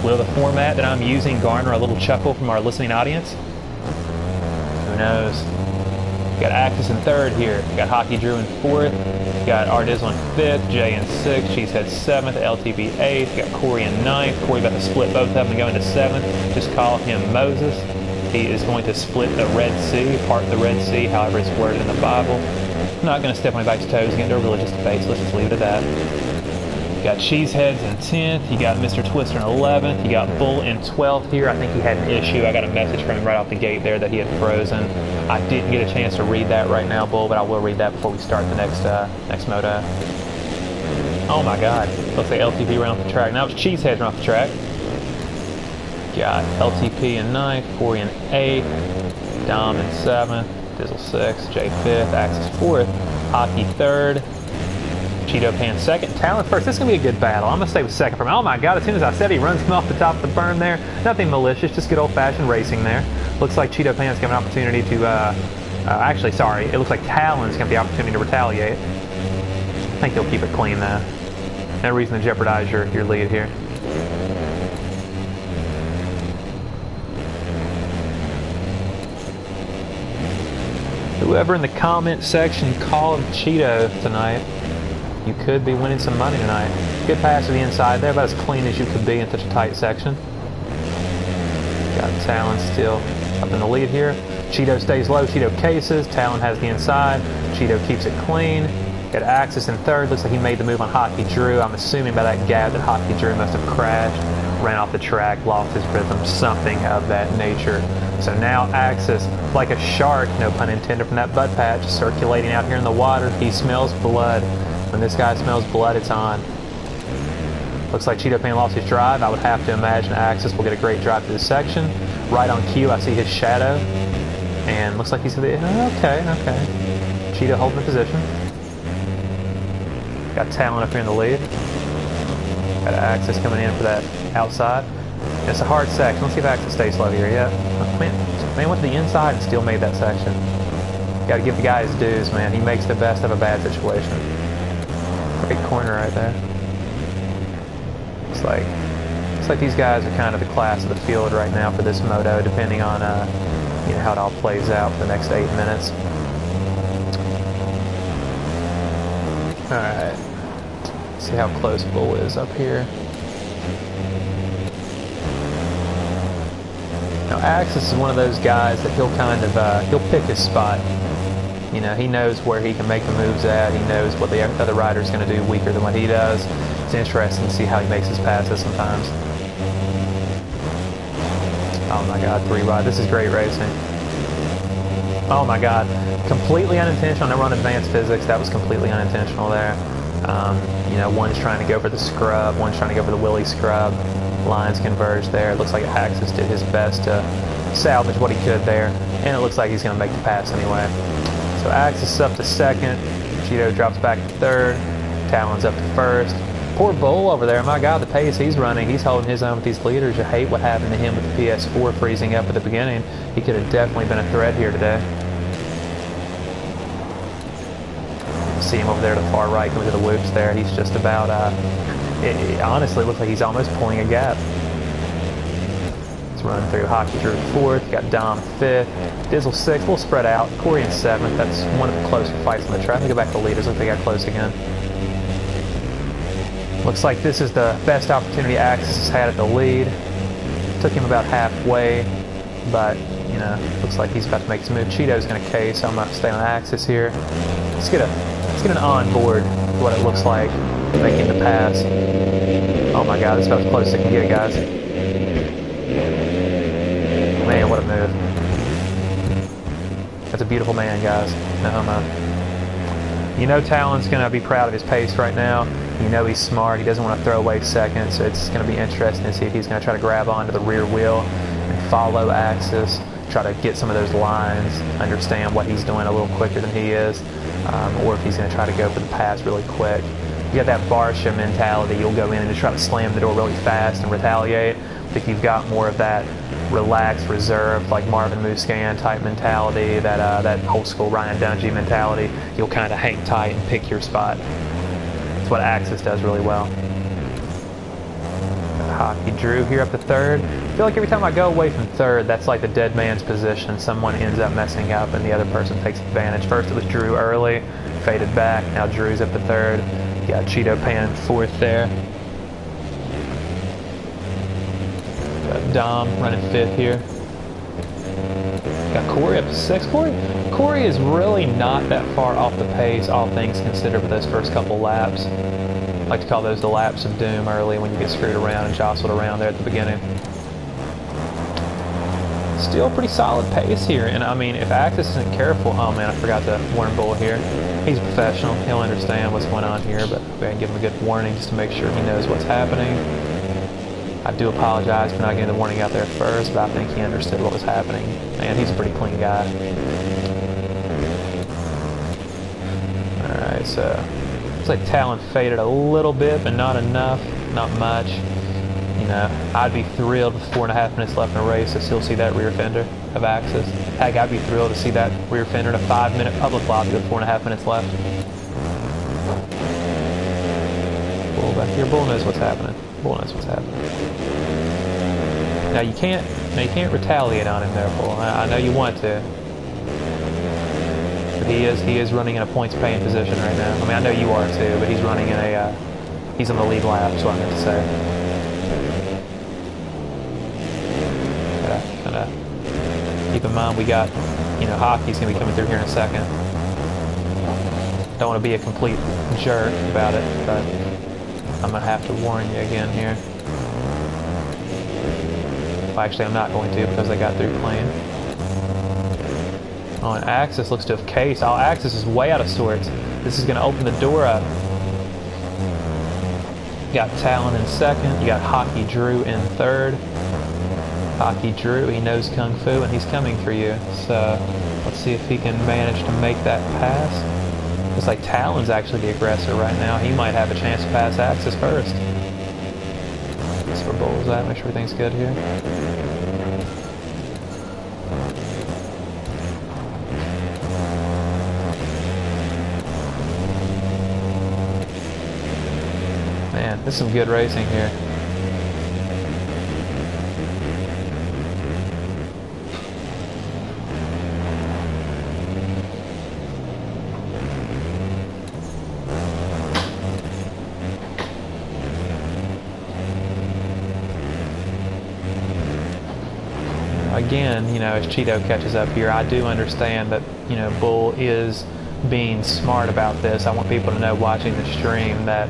Will the format that I'm using garner a little chuckle from our listening audience? Who knows? Got Axis in 3rd here. Got Hockey Drew in 4th. Got Ardizzle in 5th. Jay in 6th. Cheesehead 7th. LTV 8th. Got Corey in 9th. Corey about to split both of them and go into 7th. Just call him Moses. He is going to split the Red Sea, part the Red Sea, however it's worded in the Bible. I'm not going to step on anybody's toes again. They're religious debates. Let's just leave it at that. You got Cheeseheads in 10th. You got Mr. Twister in 11th. You got Bull in 12th here. I think he had an issue. I got a message from him right off the gate there that he had frozen. I didn't get a chance to read that right now, Bull, but I will read that before we start the next moto. Oh my God. Looks like LTP ran off the track. Now it's Cheeseheads run off the track. Got LTP in 9th, Corey in 8th, Dom in 7th, Dizzle 6th, Jay 5th, Axis 4th, Hockey 3rd, Cheeto Pan 2nd, Talon 1st. This is going to be a good battle. I'm going to stay with 2nd from him. Oh my God, as soon as I said he runs him off the top of the berm there. Nothing malicious, just good old-fashioned racing there. Looks like Cheeto Pan's got an opportunity to, actually, sorry, it looks like Talon's got the opportunity to retaliate. I think he'll keep it clean though. No reason to jeopardize your lead here. Whoever in the comment section called Cheeto tonight, you could be winning some money tonight. Good pass to the inside there, about as clean as you could be in such a tight section. Got Talon still up in the lead here. Cheeto stays low, Cheeto cases, Talon has the inside, Cheeto keeps it clean. Got Axis in 3rd, looks like he made the move on Hockey Drew. I'm assuming by that gap that Hockey Drew must have crashed, ran off the track, lost his rhythm, something of that nature. So now Axis, like a shark, no pun intended, from that butt patch, circulating out here in the water. He smells blood. When this guy smells blood, it's on. Looks like Cheeto Pan lost his drive. I would have to imagine Axis will get a great drive through this section. Right on cue, I see his shadow. And looks like he's going to be, okay. Cheeto holding the position. Got Talon up here in the lead. Got Axis coming in for that outside. It's a hard section. Let's see if Axis stays slow here. Yeah. Man went to the inside and still made that section. Got to give the guy his dues, man. He makes the best of a bad situation. Great corner right there. Looks like these guys are kind of the class of the field right now for this moto, depending on how it all plays out for the next 8 minutes. All right. Let's see how close Bull is up here. Now Axis is one of those guys that he'll kind of he'll pick his spot. You know, he knows where he can make the moves at. He knows what the other rider's going to do weaker than what he does. It's interesting to see how he makes his passes sometimes. Oh my God, 3 wide. This is great racing. Oh my God, completely unintentional. Never on advanced physics. That was completely unintentional there. One's trying to go for the scrub. One's trying to go for the Willie scrub. Lines converge there. It looks like Axis did his best to salvage what he could there. And it looks like he's going to make the pass anyway. So Axis is up to 2nd. Cheeto drops back to 3rd. Talon's up to 1st. Poor Bull over there. My God, the pace he's running. He's holding his own with these leaders. You hate what happened to him with the PS4 freezing up at the beginning. He could have definitely been a threat here today. See him over there to the far right, going to the whoops there. He's just about, it honestly looks like he's almost pulling a gap. Let's run through Hockey Drew 4th, got Dom 5th, Dizzle 6th, a little spread out, Corey in 7th. That's one of the closer fights on the track. Let me go back to the leaders, look like they got close again. Looks like this is the best opportunity Axis has had at the lead. Took him about halfway, but, looks like he's about to make his move. Cheeto's going to case, so I'm going to stay on Axis here. Let's get an onboard, what it looks like, making the pass. Oh my God, it's about as close as it can get, guys. Man, what a move. That's a beautiful man, guys. No homo. Talon's going to be proud of his pace right now. He's smart. He doesn't want to throw away second, so it's going to be interesting to see if he's going to try to grab onto the rear wheel and follow Axis, try to get some of those lines, understand what he's doing a little quicker than he is, or if he's going to try to go for the pass really quick. you got that Barsha mentality. You'll go in and just try to slam the door really fast and retaliate. If you've got more of that relaxed, reserved, like Marvin Muscan type mentality, that old school Ryan Dungey mentality, you'll kind of hang tight and pick your spot. That's what Axis does really well. Hockey Drew here up to third. I feel like every time I go away from third, that's like the dead man's position. Someone ends up messing up and the other person takes advantage. First it was Drew early, faded back. Now Drew's up to third. You got Cheeto Pan fourth there. Got Dom running fifth here. Got Corey up to sixth. Corey is really not that far off the pace, all things considered, with those first couple laps. I like to call those the laps of doom early when you get screwed around and jostled around there at the beginning. Still pretty solid pace here, and I mean, if Axis isn't careful, oh man, I forgot to warn Bull here. He's a professional, he'll understand what's going on here, but we gotta give him a good warning just to make sure he knows what's happening. I do apologize for not getting the warning out there first, but I think he understood what was happening. Man, he's a pretty clean guy. Alright, so looks like Talon faded a little bit, but not enough, not much. You know, I'd be thrilled with 4.5 minutes left in the race to still see that rear fender of Axis. Heck, I'd be thrilled to see that rear fender in a 5-minute public lobby with 4.5 minutes left. Bull back here. Bull knows what's happening. Bull knows what's happening. Now you can't retaliate on him there, Bull. I know you want to. But he is running in a points paying position right now. I mean, I know you are too, but he's running in a he's on the lead lap, that's what I meant to say. Keep in mind we got, you know, Hockey's gonna be coming through here in a second. Don't want to be a complete jerk about it, but I'm gonna have to warn you again here. Well, actually, I'm not going to because they got through clean. Oh, and Axis looks to have cased. Oh, Axis is way out of sorts. This is gonna open the door up. You got Talon in second. You got Hockey Drew in third. Hockey Drew, he knows Kung Fu and he's coming for you. So let's see if he can manage to make that pass. Looks like Talon's actually the aggressor right now. He might have a chance to pass Axis first. That's where Bull's at. Make sure everything's good here. Man, this is some good racing here. Again, you know, as Cheeto catches up here, I do understand that, you know, Bull is being smart about this. I want people to know watching the stream that,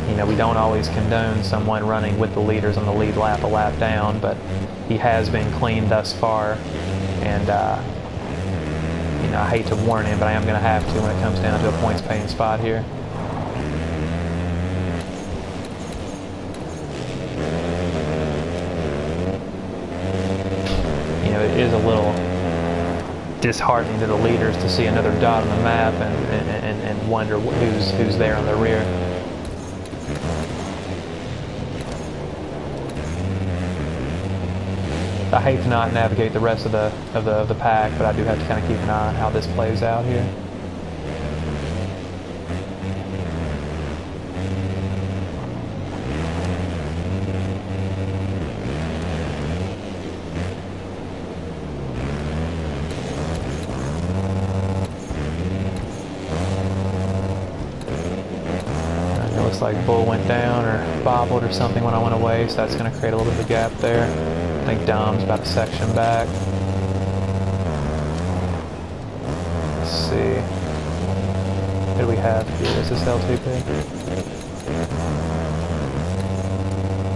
you know, we don't always condone someone running with the leaders on the lead lap a lap down, but he has been clean thus far, and, you know, I hate to warn him, but I am going to have to when it comes down to a points paying spot here. It is a little disheartening to the leaders to see another dot on the map and wonder who's there on the rear. I hate to not navigate the rest of the pack, but I do have to kind of keep an eye on how this plays out here. Looks like Bull went down or bobbled or something when I went away, so that's going to create a little bit of a gap there. I think Dom's about to section back. Let's see. What do we have here? Is this L2P?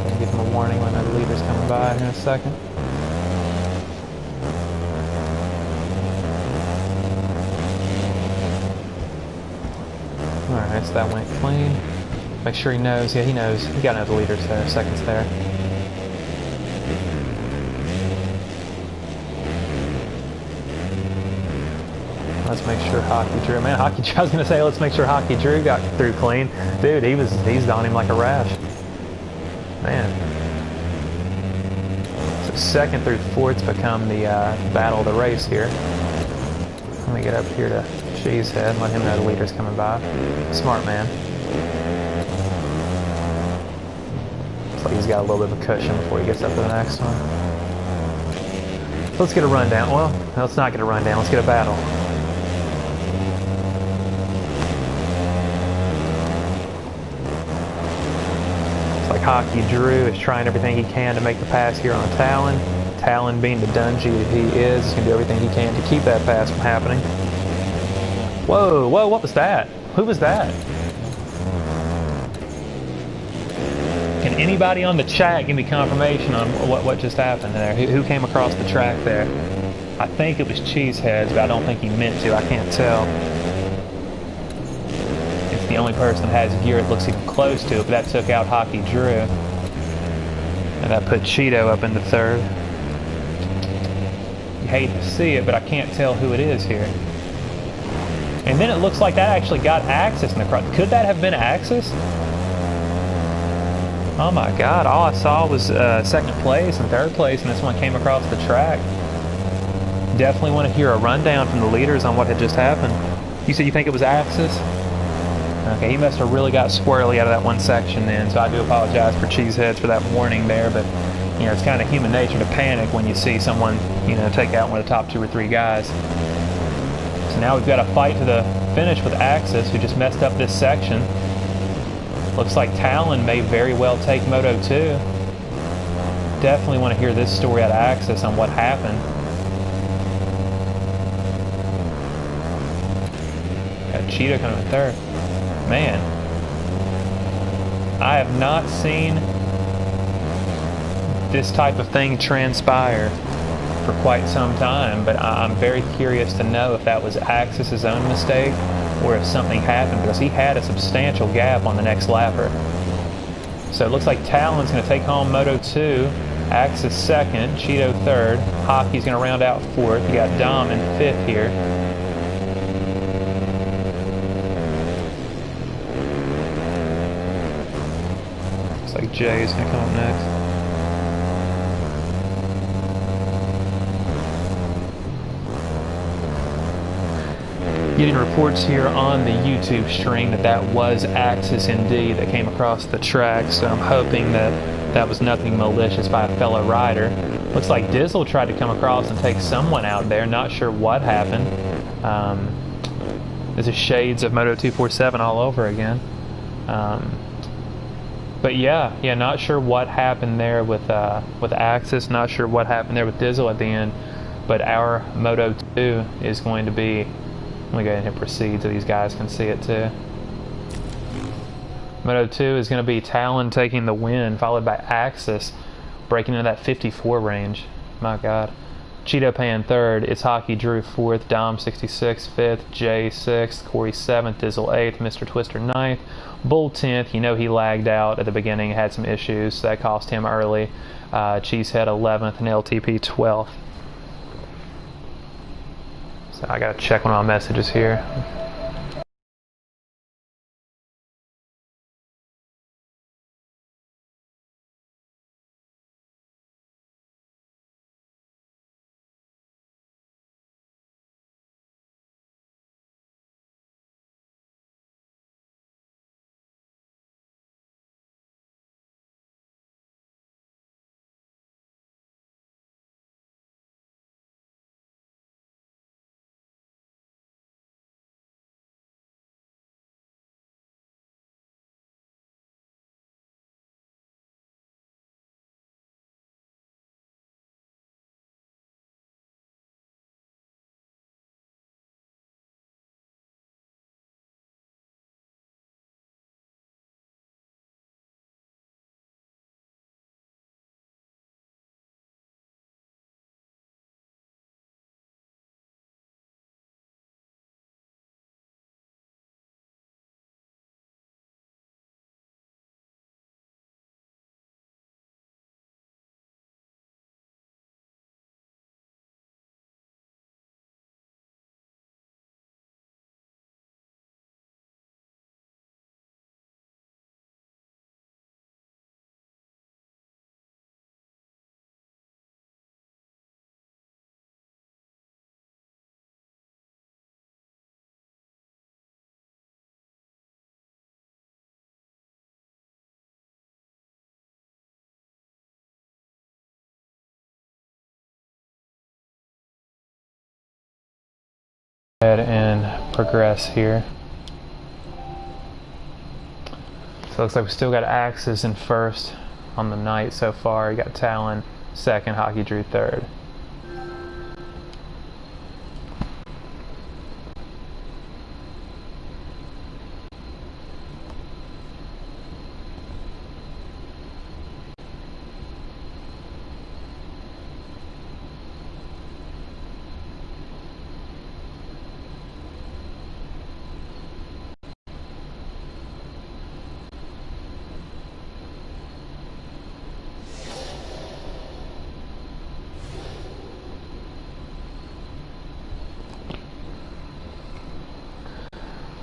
Gonna give him a warning when the leader's coming by here in a second. Alright, so that went clean. Make sure he knows. Yeah, he knows. You gotta know the leaders there. Seconds there. Let's make sure Hockey Drew. Man, Hockey Drew. I was gonna say let's make sure Hockey Drew got through clean. Dude, he's on him like a rash. Man. So second through fourth's become the battle of the race here. Let me get up here to Cheesehead and let him know the leader's coming by. Smart man. Looks like he's got a little bit of a cushion before he gets up to the next one. Let's get a rundown. Well, let's not get a rundown. Let's get a battle. It's like Hockey Drew is trying everything he can to make the pass here on Talon. Talon, being the dungy that he is going to do everything he can to keep that pass from happening. Whoa, whoa, what was that? Who was that? Can anybody on the chat give me confirmation on what just happened there? Who came across the track there? I think it was Cheeseheads, but I don't think he meant to. I can't tell. It's the only person that has gear that looks even close to it, but that took out Hockey Drew. And that put Cheeto up into third. You hate to see it, but I can't tell who it is here. And then it looks like that actually got Axis in the crowd. Could that have been Axis? Oh my God, all I saw was second place and third place, and this one came across the track. Definitely want to hear a rundown from the leaders on what had just happened. You said you think it was Axis? Okay, he must have really got squirrely out of that one section then, so I do apologize for Cheeseheads for that warning there, but you know, it's kind of human nature to panic when you see someone, you know, take out one of the top 2 or 3 guys. So now we've got a fight to the finish with Axis, who just messed up this section. Looks like Talon may very well take Moto 2. Definitely want to hear this story out of Axis on what happened. Got Cheeto coming in third. Man, I have not seen this type of thing transpire for quite some time, but I'm very curious to know if that was Axis' own mistake or if something happened, because he had a substantial gap on the next lapper. So it looks like Talon's going to take home Moto 2, Axis second, Cheeto third, Hockey's going to round out fourth. You got Dom in fifth here. Looks like Jay's going to come up next. Getting reports here on the YouTube stream that was Axis indeed that came across the track, so I'm hoping that that was nothing malicious by a fellow rider. Looks like Dizzle tried to come across and take someone out there, not sure what happened. This is shades of Moto 247 all over again. But yeah, not sure what happened there with Axis, not sure what happened there with Dizzle at the end, but our Moto 2 is going to be, let me go ahead and hit proceed so these guys can see it too. Moto 2 is going to be Talon taking the win, followed by Axis breaking into that 54 range. My God. Cheeto Pan third, it's Hockey Drew fourth, Dom 66 fifth, Jay 6th, Corey 7th, Dizzle 8th, Mr. Twister 9th, Bull 10th. You know he lagged out at the beginning, had some issues, so that cost him early. Cheesehead 11th and LTP 12th. So I gotta check one of my messages here. ahead and progress here. So it looks like we still got Axis in first on the night so far. You got Talon second, Hockey Drew third.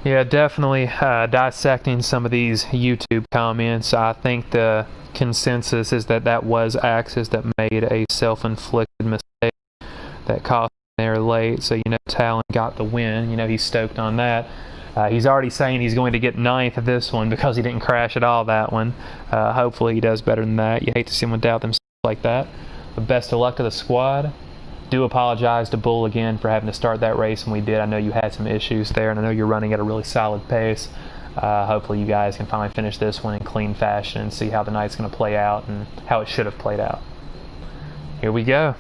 Yeah, definitely dissecting some of these YouTube comments. I think the consensus is that that was Axis that made a self-inflicted mistake that cost him there late. So, you know, Talon got the win. You know, he's stoked on that. He's already saying he's going to get 9th of this one because he didn't crash at all that one. Hopefully he does better than that. You hate to see someone doubt themselves like that. But best of luck to the squad. Do apologize to Bull again for having to start that race when we did. I know you had some issues there, and I know you're running at a really solid pace. Hopefully you guys can finally finish this one in clean fashion and see how the night's going to play out and how it should have played out. Here we go.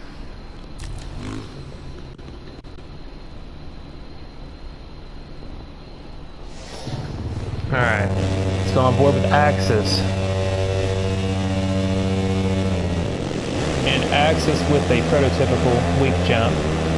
Alright, let's go on board with Axis. And Axis with a prototypical weak jump.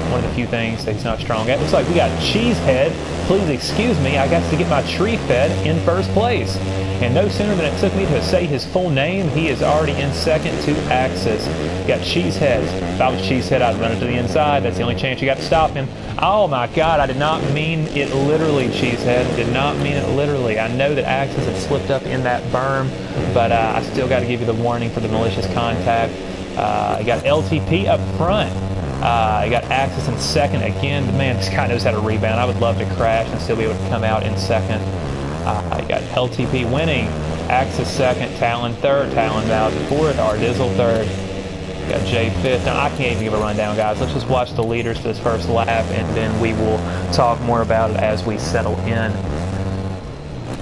One of the few things that he's not strong at. Looks like we got Cheesehead. Please excuse me, I got to get my tree fed in first place. And no sooner than it took me to say his full name, he is already in second to Axis. Got Cheesehead. If I was Cheesehead, I'd run it to the inside. That's the only chance you got to stop him. Oh my God, I did not mean it literally, Cheesehead. Did not mean it literally. I know that Axis had slipped up in that berm, but I still got to give you the warning for the malicious contact. You got LTP up front. You got Axis in second again. Man, this guy knows how to rebound. I would love to crash and still be able to come out in second. You got LTP winning. Axis second. Talon third. Talon Bowser fourth. Ardizzle third. You got Jay fifth. Now, I can't even give a rundown, guys. Let's just watch the leaders for this first lap, and then we will talk more about it as we settle in.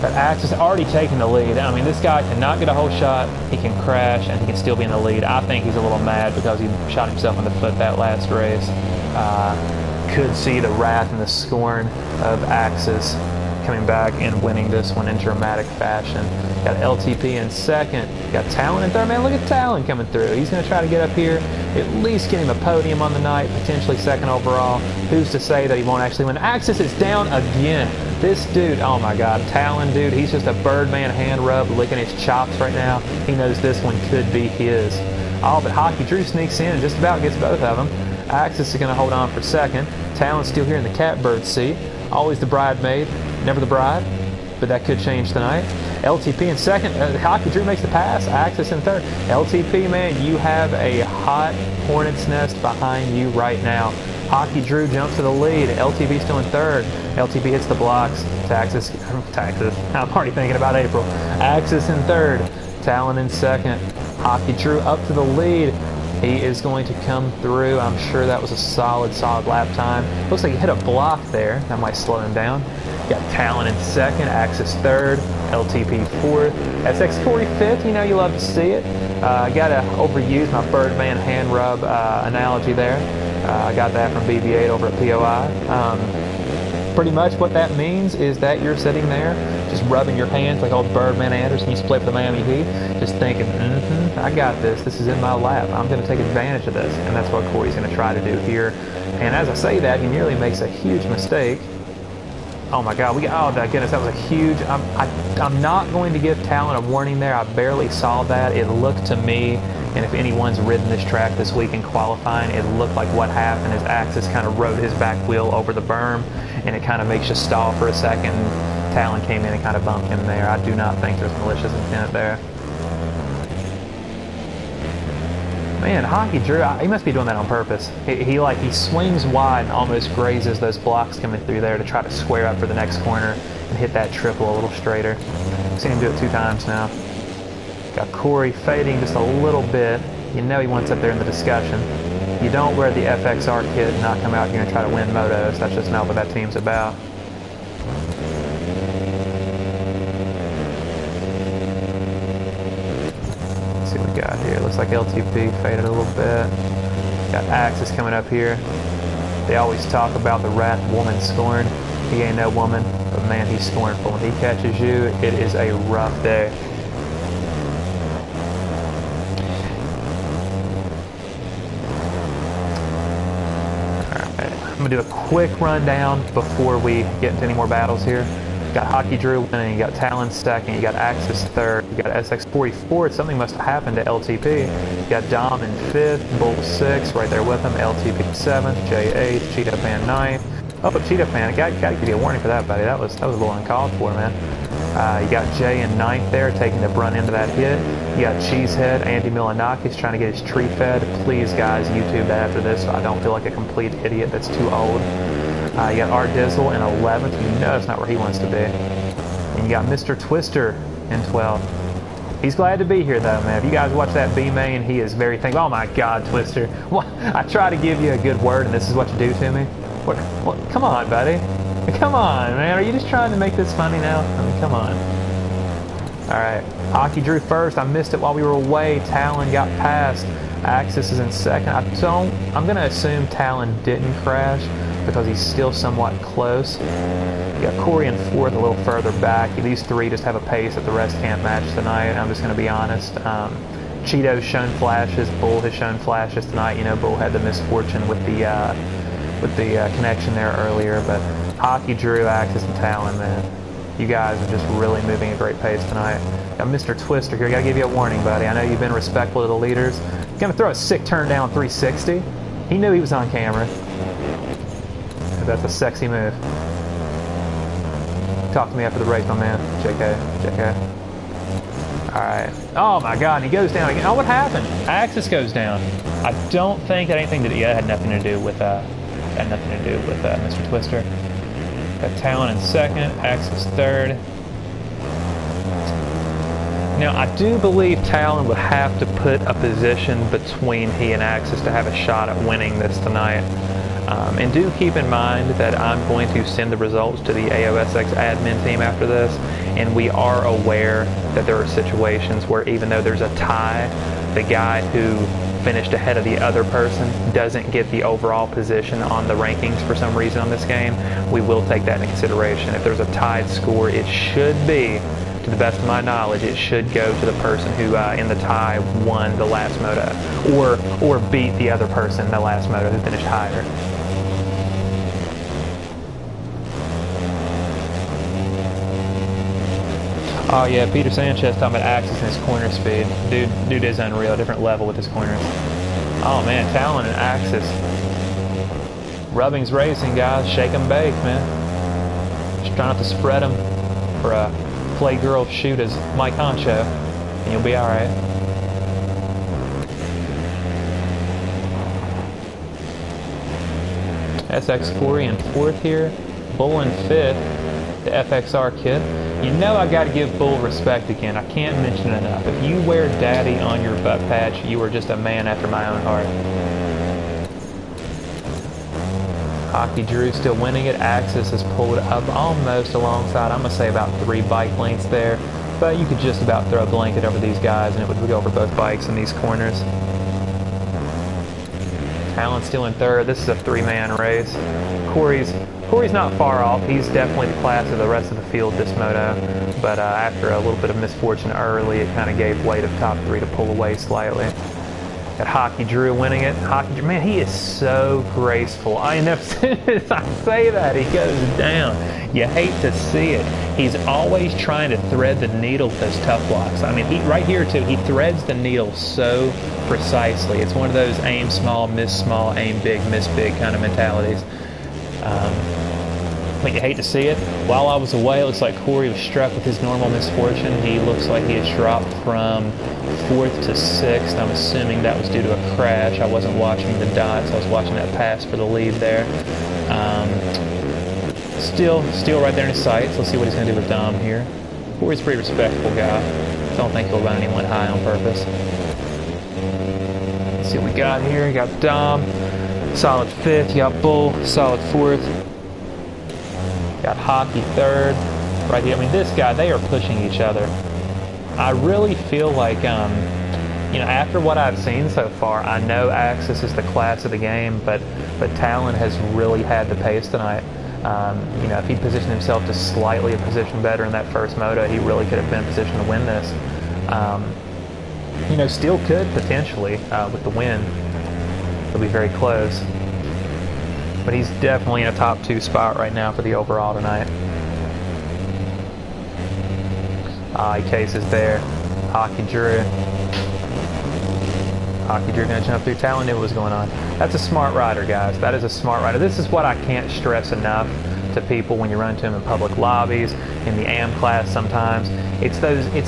But Axis already taking the lead. I mean, this guy cannot get a whole shot. He can crash, and he can still be in the lead. I think he's a little mad because he shot himself in the foot that last race. Could see the wrath and the scorn of Axis coming back and winning this one in dramatic fashion. Got LTP in second. Got Talon in third. Man, look at Talon coming through. He's going to try to get up here, at least get him a podium on the night, potentially second overall. Who's to say that he won't actually win? Axis is down again. This dude, oh my God, Talon, dude, he's just a Birdman hand rub, licking his chops right now. He knows this one could be his. Oh, but Hockey Drew sneaks in and just about gets both of them. Axis is going to hold on for second. Talon's still here in the catbird seat. Always the bridemaid, never the bride, but that could change tonight. LTP in second. Hockey Drew makes the pass. Axis in third. LTP, man, you have a hot hornet's nest behind you right now. Hockey Drew jumps to the lead. LTP still in third. LTP hits the blocks. Taxis. I'm already thinking about April. Axis in third. Talon in second. Hockey Drew up to the lead. He is going to come through. I'm sure that was a solid lap time. Looks like he hit a block there. That might slow him down. Got Talon in second. Axis third. LTP fourth. SX Corey fifth. You know you love to see it. Got to overuse my Birdman hand rub analogy there. I got that from BB-8 over at POI. Pretty much what that means is that you're sitting there just rubbing your hands like old Birdman Anderson used to play for the Miami Heat, just thinking, I got this. This is in my lap. I'm going to take advantage of this. And that's what Corey's going to try to do here. And as I say that, he nearly makes a huge mistake. Oh my God, oh my goodness, that was a huge, I'm not going to give Talon a warning there. I barely saw that. It looked to me, and if anyone's ridden this track this week in qualifying, it looked like what happened is Axis kind of rode his back wheel over the berm, and it kind of makes you stall for a second. Talon came in and kind of bumped him there. I do not think there's malicious intent there. Man, Hockey Drew, he must be doing that on purpose. He swings wide and almost grazes those blocks coming through there to try to square up for the next corner and hit that triple a little straighter. I've seen him do it 2 times now. Got Corey fading just a little bit. You know he wants up there in the discussion. You don't wear the FXR kit and not come out here and try to win motos. That's just not what that team's about. Let's see what we got here. Looks like LTP faded a little bit. Got Axis coming up here. They always talk about the wrath woman scorn. He ain't no woman, but man, he's scornful. When he catches you, it is a rough day. I'm gonna do a quick rundown before we get into any more battles here. You got Hockey Drew winning, you got Talon second, you got Axis third, you got SX40 fourth. Something must have happened to LTP. You got Dom in fifth, Bull sixth, right there with him. LTP seventh, J eighth, Cheetah Fan ninth. Oh, Cheetah Fan, I gotta give you a warning for that, buddy. That was a little uncalled for, man. You got Jay in ninth there, taking the brunt into that hit. You got Cheesehead, Andy Milanakis trying to get his tree fed. Please, guys, YouTube that after this so I don't feel like a complete idiot that's too old. You got R Dizzle in 11th. You know that's not where he wants to be. And you got Mr. Twister in 12th. He's glad to be here, though, man. If you guys watch that B main, he is very thankful. Oh, my God, Twister. Well, I try to give you a good word, and this is what you do to me? What, come on, buddy. Come on, man. Are you just trying to make this funny now? I mean, come on. All right. Hockey Drew first. I missed it while we were away. Talon got past. Axis is in second. I'm going to assume Talon didn't crash because he's still somewhat close. You got Corey in fourth, a little further back. These three just have a pace that the rest can't match tonight. I'm just going to be honest. Cheeto's shown flashes. Bull has shown flashes tonight. You know, Bull had the misfortune with the connection there earlier, but Hockey Drew, Axis, and Talon, man. You guys are just really moving at a great pace tonight. Got Mr. Twister here. I gotta give you a warning, buddy. I know you've been respectful to the leaders. Gonna throw a sick turn down 360. He knew he was on camera. That's a sexy move. Talk to me after the race, my man. JK. Alright. Oh my God, and he goes down again. Oh, what happened? Axis goes down. I don't think that anything that had nothing to do with Mr. Twister. Got Talon in second, Axis third. Now, I do believe Talon would have to put a position between he and Axis to have a shot at winning this tonight. And do keep in mind that I'm going to send the results to the AOSX admin team after this, and we are aware that there are situations where even though there's a tie, the guy who finished ahead of the other person doesn't get the overall position on the rankings for some reason on this game. We will take that into consideration. If there's a tied score, it should be, to the best of my knowledge, it should go to the person who in the tie won the last moto, or beat the other person in the last moto who finished higher. Oh yeah, Peter Sanchez talking about Axis and his corner speed. Dude is unreal, a different level with his corners. Oh man, Talon and Axis. Rubbing's racing, guys. Shake 'em bake, man. Just try not to spread them for a playgirl shoot as Mike Honcho, and you'll be alright. SX40 in fourth here. Bull in fifth. The FXR kit. You know I got to give Bull respect again. I can't mention it enough. If you wear Daddy on your butt patch, you are just a man after my own heart. Hockey Drew still winning it. Axis has pulled up almost alongside. I'm going to say about 3 bike lengths there. But you could just about throw a blanket over these guys and it would go over both bikes in these corners. Talon still in third. This is a 3-man race. Corey's not far off. He's definitely the class of the rest of the field this moto. But after a little bit of misfortune early, it kind of gave way to the top 3 to pull away slightly. Got Hockey Drew winning it. Hockey Drew, man, he is so graceful. I know, as soon as I say that, he goes down. You hate to see it. He's always trying to thread the needle with those tough blocks. I mean, right here too, he threads the needle so precisely. It's one of those aim small, aim big, miss big kind of mentalities. But you hate to see it. While I was away, it looks like Corey was struck with his normal misfortune. He looks like he has dropped from 4th to 6th. I'm assuming that was due to a crash. I wasn't watching the dots. I was watching that pass for the lead there. Still right there in his sights. Let's see what he's going to do with Dom here. Corey's a pretty respectful guy. Don't think he'll run anyone high on purpose. Let's see what we got here. We got Dom. Solid fifth. You got Bull, solid fourth. Got Hockey third. Right here. I mean, this guy, they are pushing each other. I really feel like, you know, after what I've seen so far, I know Axis is the class of the game, but Talon has really had the pace tonight. You know, if he positioned himself just slightly a position better in that first moto, he really could have been in position to win this. You know, still could potentially with the win. It'll be very close. But he's definitely in a top 2 spot right now for the overall tonight. Case is there. Hockey Drew. Hockey Drew gonna jump through. Talon knew what was going on. That's a smart rider, guys. That is a smart rider. This is what I can't stress enough to people when you run to them in public lobbies, in the AM class sometimes. It's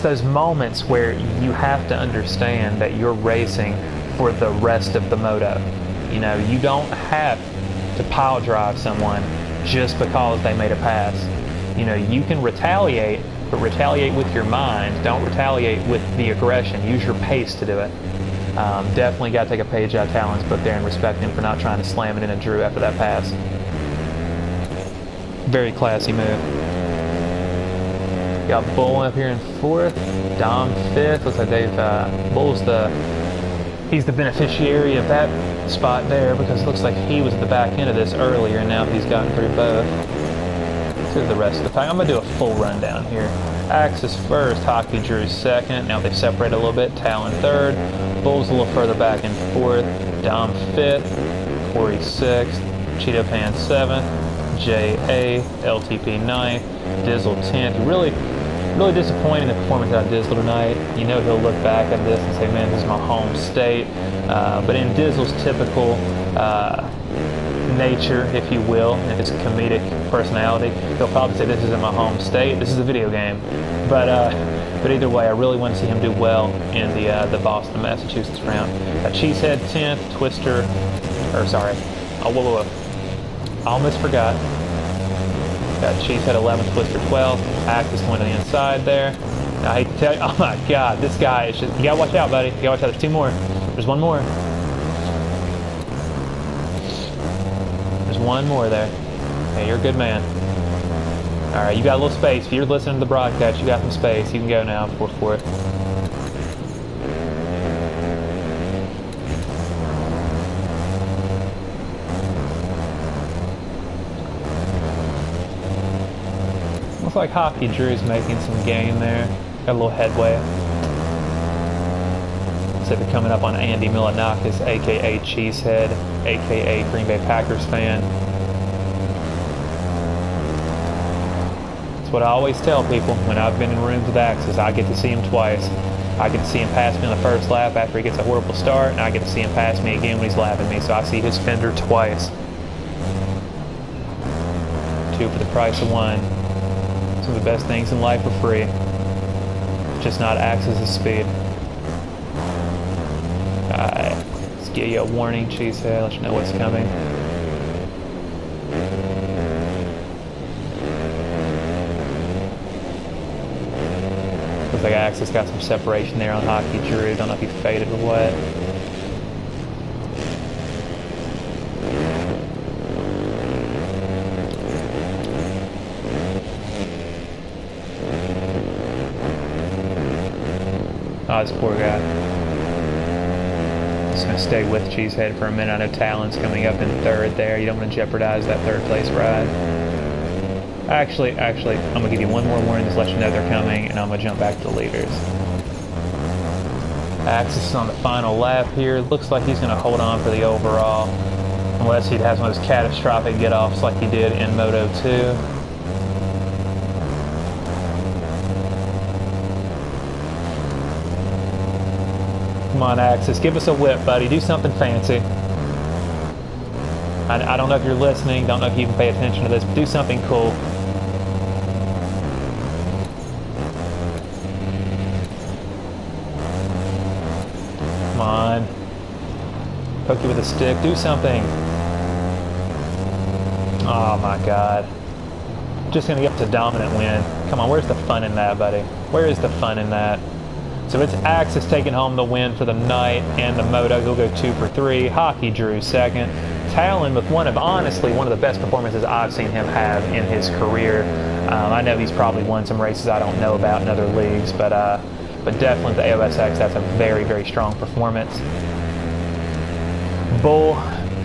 those moments where you have to understand that you're racing for the rest of the moto. You know, you don't have to pile drive someone just because they made a pass. You know, you can retaliate, but retaliate with your mind. Don't retaliate with the aggression. Use your pace to do it. Definitely got to take a page out of Talon's book there and respect him for not trying to slam it in a Drew after that pass. Very classy move. Got Bull up here in 4th, Dom 5th. Looks like Bull's he's the beneficiary of that spot there because it looks like he was at the back end of this earlier and now he's gotten through both. To the rest of the pack. I'm going to do a full rundown here. Axis first, Hockey Drew 2nd. Now they've separated a little bit. Talon 3rd. Bull's a little further back in 4th. Dom 5th. Corey 6th. Cheeto Pan 7th. J.A. LTP 9th. Dizzle 10th. Really disappointed in the performance out of Dizzle tonight. You know he'll look back at this and say, man, this is my home state. But in Dizzle's typical nature, if you will, and his comedic personality, he'll probably say this isn't my home state, this is a video game. But either way, I really want to see him do well in the Boston, Massachusetts round. Cheesehead 10th, Twister, I almost forgot. Got Cheesehead 11th, Twister 12th, Axis going to the inside there. Now, I hate to tell you, oh my God, this guy is just, you gotta watch out, buddy. You gotta watch out, there's 2 more. There's 1 more. There's 1 more there. Hey, you're a good man. All right, you got a little space. If you're listening to the broadcast, you got some space. You can go now for 4th. Looks like Hockey Drew's making some gain there. Got a little headway. So they're coming up on Andy Milanakis, a.k.a. Cheesehead, a.k.a. Green Bay Packers fan. That's what I always tell people when I've been in rooms with Axis. I get to see him twice. I get to see him pass me on the first lap after he gets a horrible start, and I get to see him pass me again when he's lapping me. So I see his fender twice. 2 for the price of 1. Some of the best things in life are free. Just not Axis' speed. Alright, let's give you a warning, Cheesehead, let you know what's coming. Looks like Axis got some separation there on Hockey Drew. Don't know if he faded or what. Oh, this poor guy. Just going to stay with Cheesehead for a minute. I know Talon's coming up in 3rd there. You don't want to jeopardize that 3rd place ride. Actually, I'm going to give you 1 more warning, just let you know they're coming, and I'm going to jump back to the leaders. Axis is on the final lap here. Looks like he's going to hold on for the overall, unless he has one of those catastrophic get-offs like he did in Moto 2. Come on, Axis, give us a whip, buddy. Do something fancy. I don't know if you're listening, don't know if you can pay attention to this, but do something cool. Come on. Poke you with a stick, do something. Oh my God. Just gonna get to dominant win. Come on, where's the fun in that, buddy? Where is the fun in that? So it's Axis taking home the win for the night, and the moto, he'll go 2 for 3. Hockey Drew second. Talon with honestly one of the best performances I've seen him have in his career. I know he's probably won some races I don't know about in other leagues, but definitely the AOSX, that's a very, very strong performance. Bull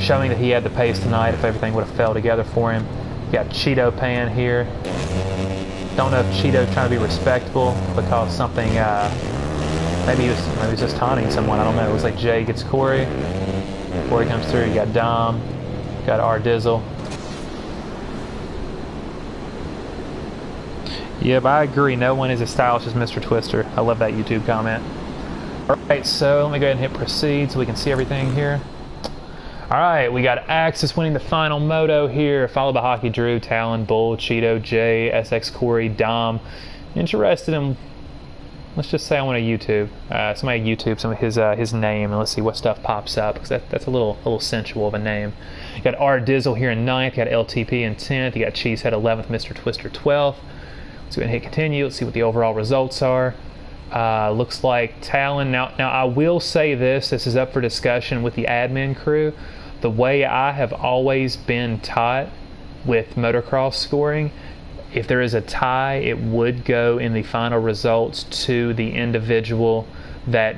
showing that he had the pace tonight if everything would have fell together for him. You got Cheeto Pan here. Don't know if Cheeto's trying to be respectable because something, maybe he was just taunting someone. I don't know. It looks like Jay gets Corey. Corey comes through. You got Dom. Got R Dizzle. Yep, I agree. No one is as stylish as Mr. Twister. I love that YouTube comment. Alright, so let me go ahead and hit proceed so we can see everything here. Alright, we got Axis winning the final moto here, followed by Hockey Drew, Talon, Bull, Cheeto, Jay, SX Corey, Dom. Interested in, let's just say I want to YouTube. Somebody YouTube some of his name, and let's see what stuff pops up, because that's a little sensual of a name. You got R Dizzle here in 9th, you got LTP in 10th, you got Cheesehead 11th, Mr. Twister 12th. Let's go ahead and hit continue, let's see what the overall results are. Looks like Talon, now I will say this is up for discussion with the admin crew. The way I have always been taught with motocross scoring, if there is a tie, it would go in the final results to the individual that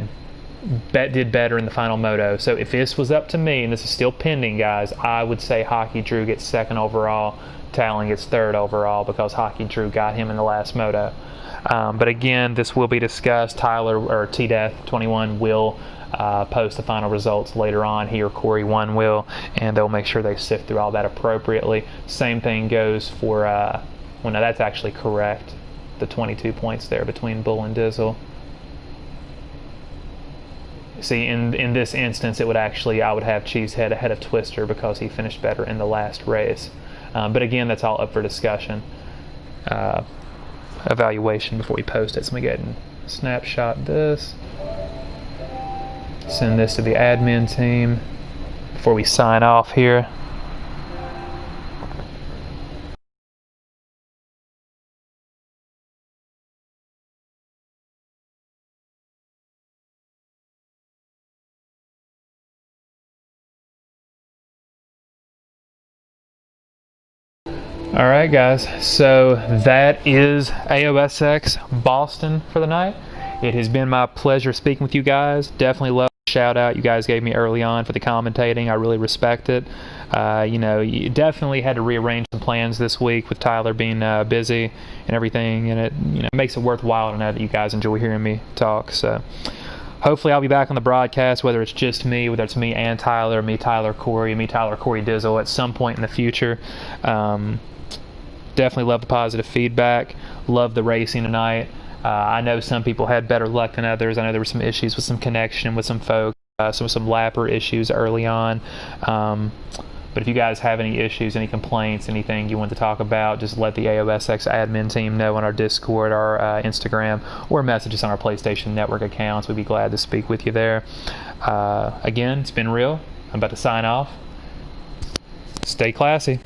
did better in the final moto. So if this was up to me, and this is still pending, guys, I would say Hockey Drew gets 2nd overall, Talon gets 3rd overall, because Hockey Drew got him in the last moto. But again, this will be discussed. Tyler, or T-Death21, will post the final results later on. He or Corey 1 will, and they'll make sure they sift through all that appropriately. Same thing goes for, well, no, that's actually correct. The 22 points there between Bull and Dizzle. See, in this instance, it would actually, I would have Cheesehead ahead of Twister because he finished better in the last race. But again, that's all up for discussion. Evaluation before we post it. So let me go ahead and snapshot this. Send this to the admin team before we sign off here. Alright guys, so that is AOSX Boston for the night. It has been my pleasure speaking with you guys. Definitely love the shout out you guys gave me early on for the commentating. I really respect it. You know, you definitely had to rearrange some plans this week with Tyler being busy and everything, and it makes it worthwhile to know that you guys enjoy hearing me talk. So hopefully I'll be back on the broadcast, whether it's just me, whether it's me and Tyler, me, Tyler, Corey, me, Tyler, Corey, Dizzle at some point in the future. Definitely love the positive feedback. Love the racing tonight. I know some people had better luck than others. I know there were some issues with some connection with some folks, some lapper issues early on. But if you guys have any issues, any complaints, anything you want to talk about, just let the AOSX admin team know on our Discord, our Instagram, or message us on our PlayStation Network accounts. We'd be glad to speak with you there. Again, it's been real. I'm about to sign off. Stay classy.